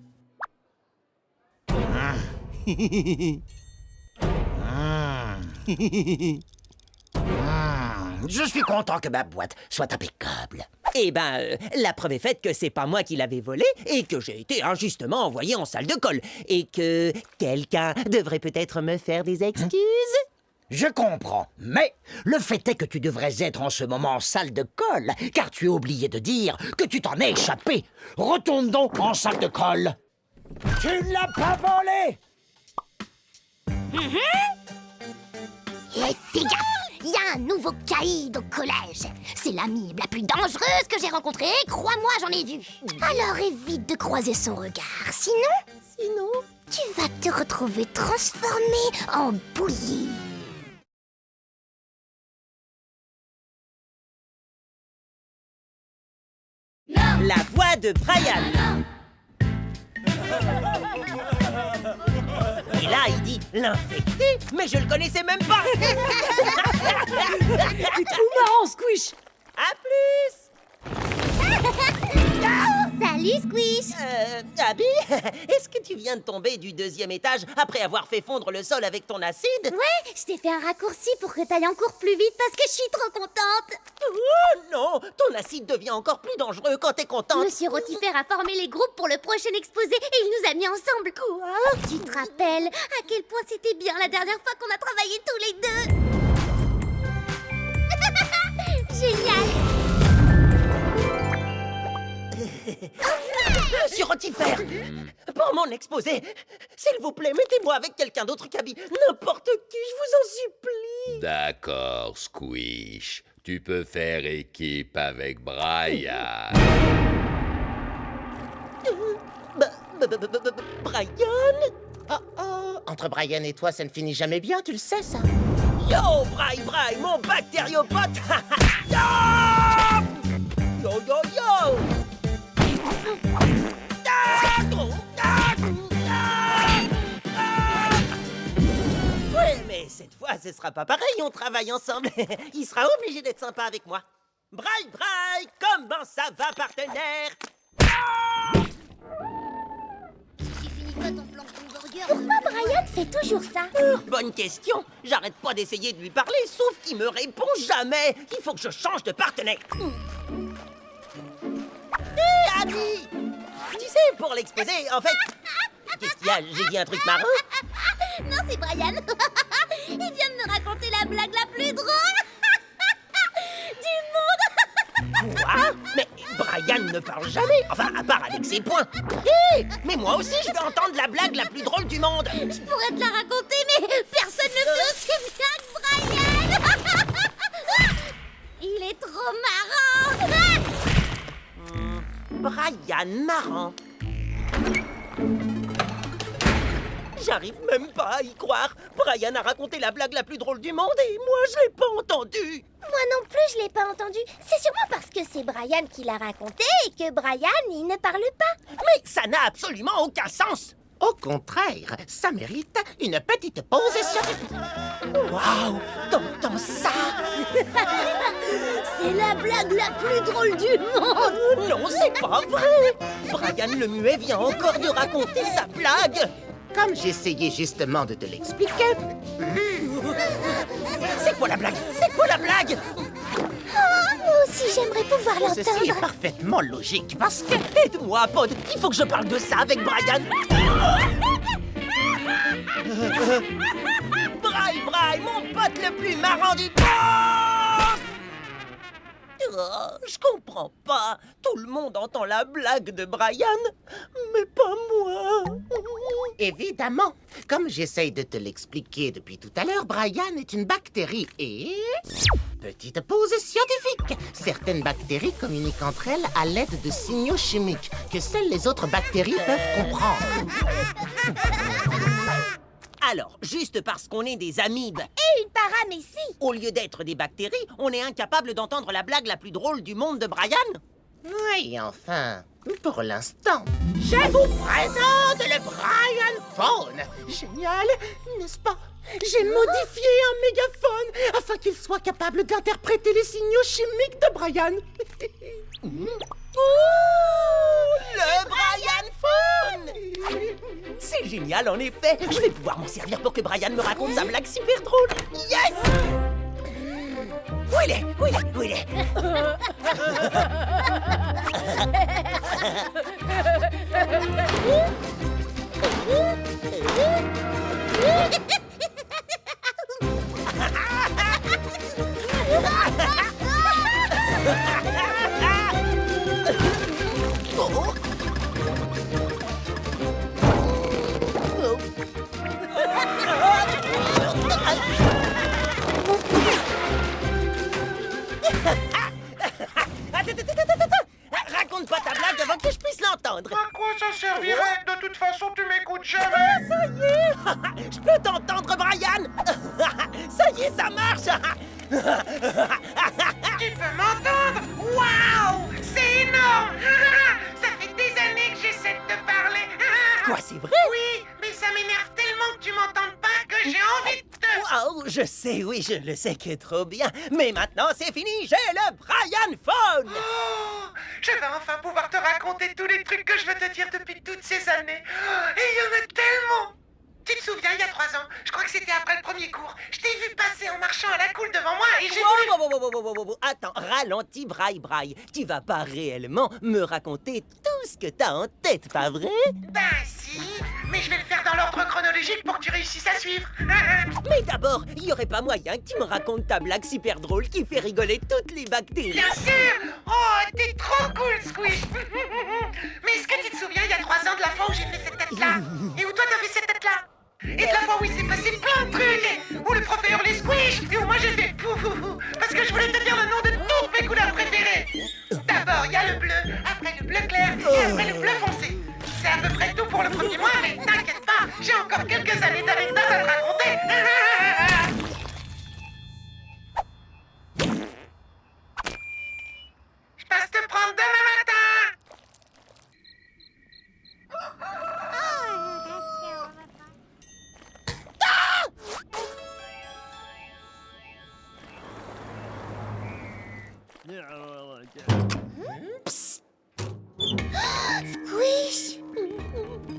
Je suis content que ma boîte soit impeccable. Eh ben, la preuve est faite que c'est pas moi qui l'avais volé et que j'ai été injustement envoyé en salle de colle et que quelqu'un devrait peut-être me faire des excuses. Je comprends, mais le fait est que tu devrais être en ce moment en salle de colle, car tu as oublié de dire que tu t'en es échappé. Retourne donc en salle de colle. Tu ne l'as pas volé. Et fais gaffe, il y a un nouveau caïd au collège. C'est l'amibe la plus dangereuse que j'ai rencontrée, crois-moi, j'en ai vu. Alors évite de croiser son regard, sinon, tu vas te retrouver transformé en bouillie. La voix de Brian. Et là, il dit l'infecté, mais je le connaissais même pas. C'est trop marrant, Squish. À plus. Salut, Squish. Abby, est-ce que tu viens de tomber du 2e étage après avoir fait fondre le sol avec ton acide? Ouais, je t'ai fait un raccourci pour que t'ailles encore plus vite parce que je suis trop contente. Oh non, ton acide devient encore plus dangereux quand t'es contente. Monsieur Rotifer a formé les groupes pour le prochain exposé et il nous a mis ensemble. Quoi? Tu te rappelles à quel point c'était bien la dernière fois qu'on a travaillé tous les deux? Génial. Monsieur Rotifer, pour mon exposé, s'il vous plaît, mettez-moi avec quelqu'un d'autre qu'Abby. N'importe qui, je vous en supplie. D'accord, Squish. Tu peux faire équipe avec Brian. Brian? Oh, entre Brian et toi, ça ne finit jamais bien, tu le sais, ça? Yo, Bri, mon bactériopote. Yo, yo, yo, yo. Oui, mais cette fois, ce sera pas pareil, on travaille ensemble. Il sera obligé d'être sympa avec moi. Bri, comment ça va, partenaire? Tu finis pas ton plan de burger. Pourquoi Brian fait toujours ça? Bonne question. J'arrête pas d'essayer de lui parler, sauf qu'il me répond jamais. Il faut que je change de partenaire. Hé, Abby! Tu sais, pour l'exposé, en fait... Qu'est-ce qu'il y a? J'ai dit un truc marrant? Non, c'est Brian. Il vient de me raconter la blague la plus drôle du monde. Quoi? Mais Brian ne parle jamais. Enfin, à part avec ses poings. Hé! Mais moi aussi, je veux entendre la blague la plus drôle du monde. Je pourrais te la raconter, mais personne ne fait aussi bien que Brian. Il est trop marrant. Brian marrant. J'arrive même pas à y croire. Brian a raconté la blague la plus drôle du monde et moi, je l'ai pas entendue. Moi non plus, je l'ai pas entendu. C'est sûrement parce que c'est Brian qui l'a raconté et que Brian, il ne parle pas. Mais ça n'a absolument aucun sens. Au contraire, ça mérite une petite pause scientifique. Waouh, t'entends ça? C'est la blague la plus drôle du monde. Non, c'est pas vrai. Brian le muet vient encore de raconter sa blague. Comme j'essayais justement de te l'expliquer. C'est quoi la blague? C'est quoi la blague? Moi aussi, j'aimerais pouvoir Ceci est l'entendre. parfaitement logique parce que... Aide-moi, Pod. Il faut que je parle de ça avec Brian. Bri, mon pote le plus marrant du monde! Oh, je comprends pas. Tout le monde entend la blague de Brian, mais pas moi. Évidemment, comme j'essaye de te l'expliquer depuis tout à l'heure, Brian est une bactérie et... Petite pause scientifique. Certaines bactéries communiquent entre elles à l'aide de signaux chimiques que seules les autres bactéries peuvent comprendre. Alors, juste parce qu'on est des amibes, Et une paramécie. au lieu d'être des bactéries, on est incapable d'entendre la blague la plus drôle du monde de Brian? Oui, enfin, pour l'instant. Je vous présente le Brian Phone. Génial, n'est-ce pas? J'ai modifié un mégaphone afin qu'il soit capable d'interpréter les signaux chimiques de Brian. Le Brian Phone! C'est génial, en effet. Je vais pouvoir m'en servir pour que Brian me raconte sa blague super drôle. Yes! Où il est? Où il est? Où il est? marche. Tu peux m'entendre? Waouh! C'est énorme! Ça fait des années que j'essaie de te parler. Quoi, c'est vrai? Oui, mais ça m'énerve tellement que tu m'entendes pas que j'ai envie de te... Wow, je sais, oui, je le sais que trop bien. Mais maintenant, c'est fini, j'ai le Brian Phone. Oh, je vais enfin pouvoir te raconter tous les trucs que je veux te dire depuis toutes ces années. Et il y en a tellement! Tu te souviens, il y a 3 ans, je crois que c'était après le premier cours, je t'ai vu passer en marchant à la cool devant moi et j'ai voulu... Wow. Attends, ralentis, Braille. Tu vas pas réellement me raconter tout ce que t'as en tête, pas vrai? Ben si, mais je vais le faire dans l'ordre chronologique pour que tu réussisses à suivre. Mais d'abord, il y aurait pas moyen que tu me racontes ta blague super drôle qui fait rigoler toutes les bactéries. Bien sûr! Oh, t'es trop cool, Squish! Mais est-ce que tu te souviens, il y a 3 ans, de la fois où j'ai fait cette tête-là? Et où toi t'as fait cette tête-là? Et de la fois où il s'est passé plein de trucs, et où le prof a hurlé Squish, et où moi j'ai fait pouf, parce que je voulais te dire le nom de toutes mes couleurs préférées. D'abord, il y a le bleu, après le bleu clair, et après le bleu foncé. C'est à peu près tout pour le premier mois, mais t'inquiète pas, j'ai encore quelques années d'anecdotes à te raconter. Je passe te prendre demain matin. Squish!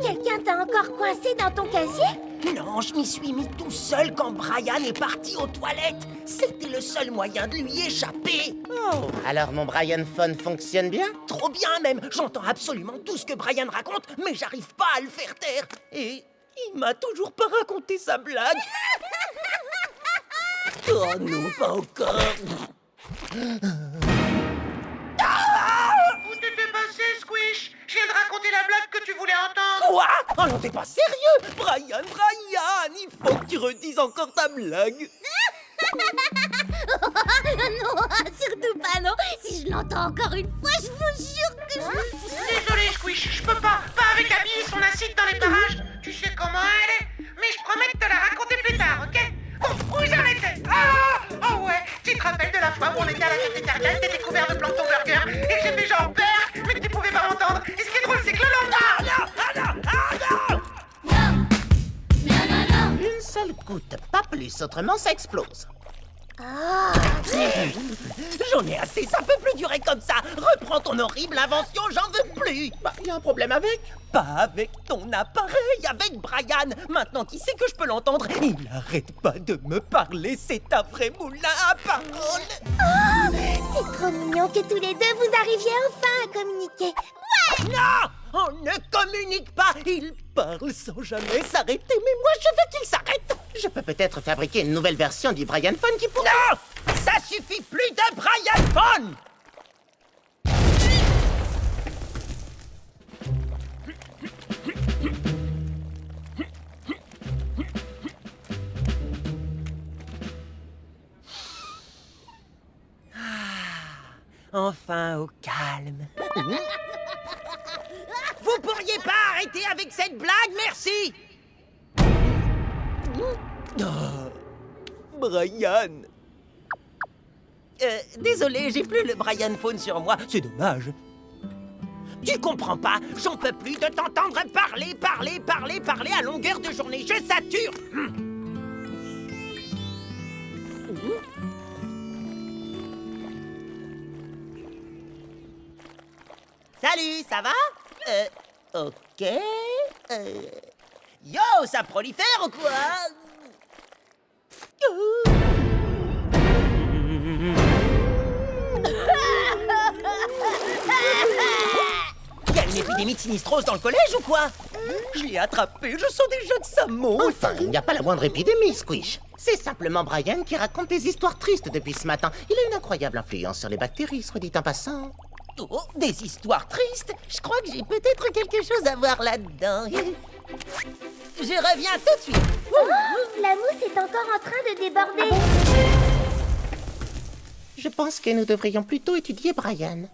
Quelqu'un t'a encore coincé dans ton casier? Non, je m'y suis mis tout seul quand Brian est parti aux toilettes. C'était le seul moyen de lui échapper. Oh, alors mon Brian Phone fonctionne bien? Trop bien même. J'entends absolument tout ce que Brian raconte, mais j'arrive pas à le faire taire. Et il m'a toujours pas raconté sa blague. Oh non, pas encore. Où t'étais passé, Squish? Je viens de raconter la blague que tu voulais entendre. Quoi? Oh non, t'es pas sérieux? Brian, il faut que tu redises encore ta blague. Non, surtout pas, non. Si je l'entends encore une fois, je vous jure que je... Désolé, Squish, je peux pas. Pas avec Abby et son acide dans les parages. Tu sais comment elle est. Mais je promets de te la raconter plus tard, ok? Bon, où j'en étais? Ah ouais, tu te rappelles de la fois où on était à la cafétéria, t'étais couvert de plancton burger et que j'ai fait genre père, mais que tu pouvais pas m'entendre. Et ce qui est drôle, c'est que le lendemain... Une seule goutte, pas plus, autrement ça explose. J'en ai assez, ça peut plus durer comme ça. Reprends ton horrible invention, j'en veux plus. Bah, y a un problème avec? Pas avec ton appareil, avec Brian. Maintenant qu'il sait que je peux l'entendre, il arrête pas de me parler. C'est un vrai moulin à parole. Oh, c'est trop mignon que tous les deux vous arriviez enfin à communiquer. Ouais! Non! On ne communique pas. Il parle sans jamais s'arrêter, mais moi je veux qu'il s'arrête. Je peux peut-être fabriquer une nouvelle version du Brian Phone qui pourrait... Non! Ça suffit plus de Brian Phone! Enfin au calme. Vous pourriez pas arrêter avec cette blague, merci. Oh, Brian. Désolé, j'ai plus le Brian Phone sur moi. C'est dommage. Tu comprends pas? J'en peux plus de t'entendre parler à longueur de journée. Je sature. Salut, ça va? Ok. Yo, ça prolifère ou quoi? Il y a une épidémie de sinistrose dans le collège ou quoi? Je l'ai attrapé, je sens déjà que ça monte. Enfin, il n'y a pas la moindre épidémie, Squish. C'est simplement Brian qui raconte des histoires tristes depuis ce matin. Il a une incroyable influence sur les bactéries, soit dit en passant. Oh, des histoires tristes? Je crois que j'ai peut-être quelque chose à voir là-dedans. Je reviens tout de suite. Oh, la mousse est encore en train de déborder. Je pense que nous devrions plutôt étudier Brian.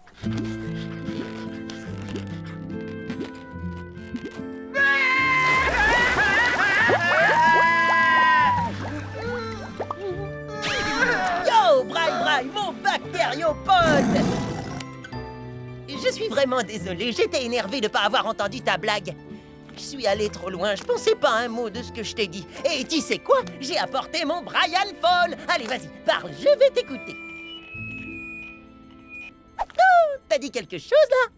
bye, mon bactériopode! Je suis vraiment désolé, j'étais énervé de pas avoir entendu ta blague. Je suis allé trop loin, je pensais pas un mot de ce que je t'ai dit. Et tu sais quoi? J'ai apporté mon Brian Fall. Allez, vas-y, parle, je vais t'écouter. Oh, t'as dit quelque chose, là?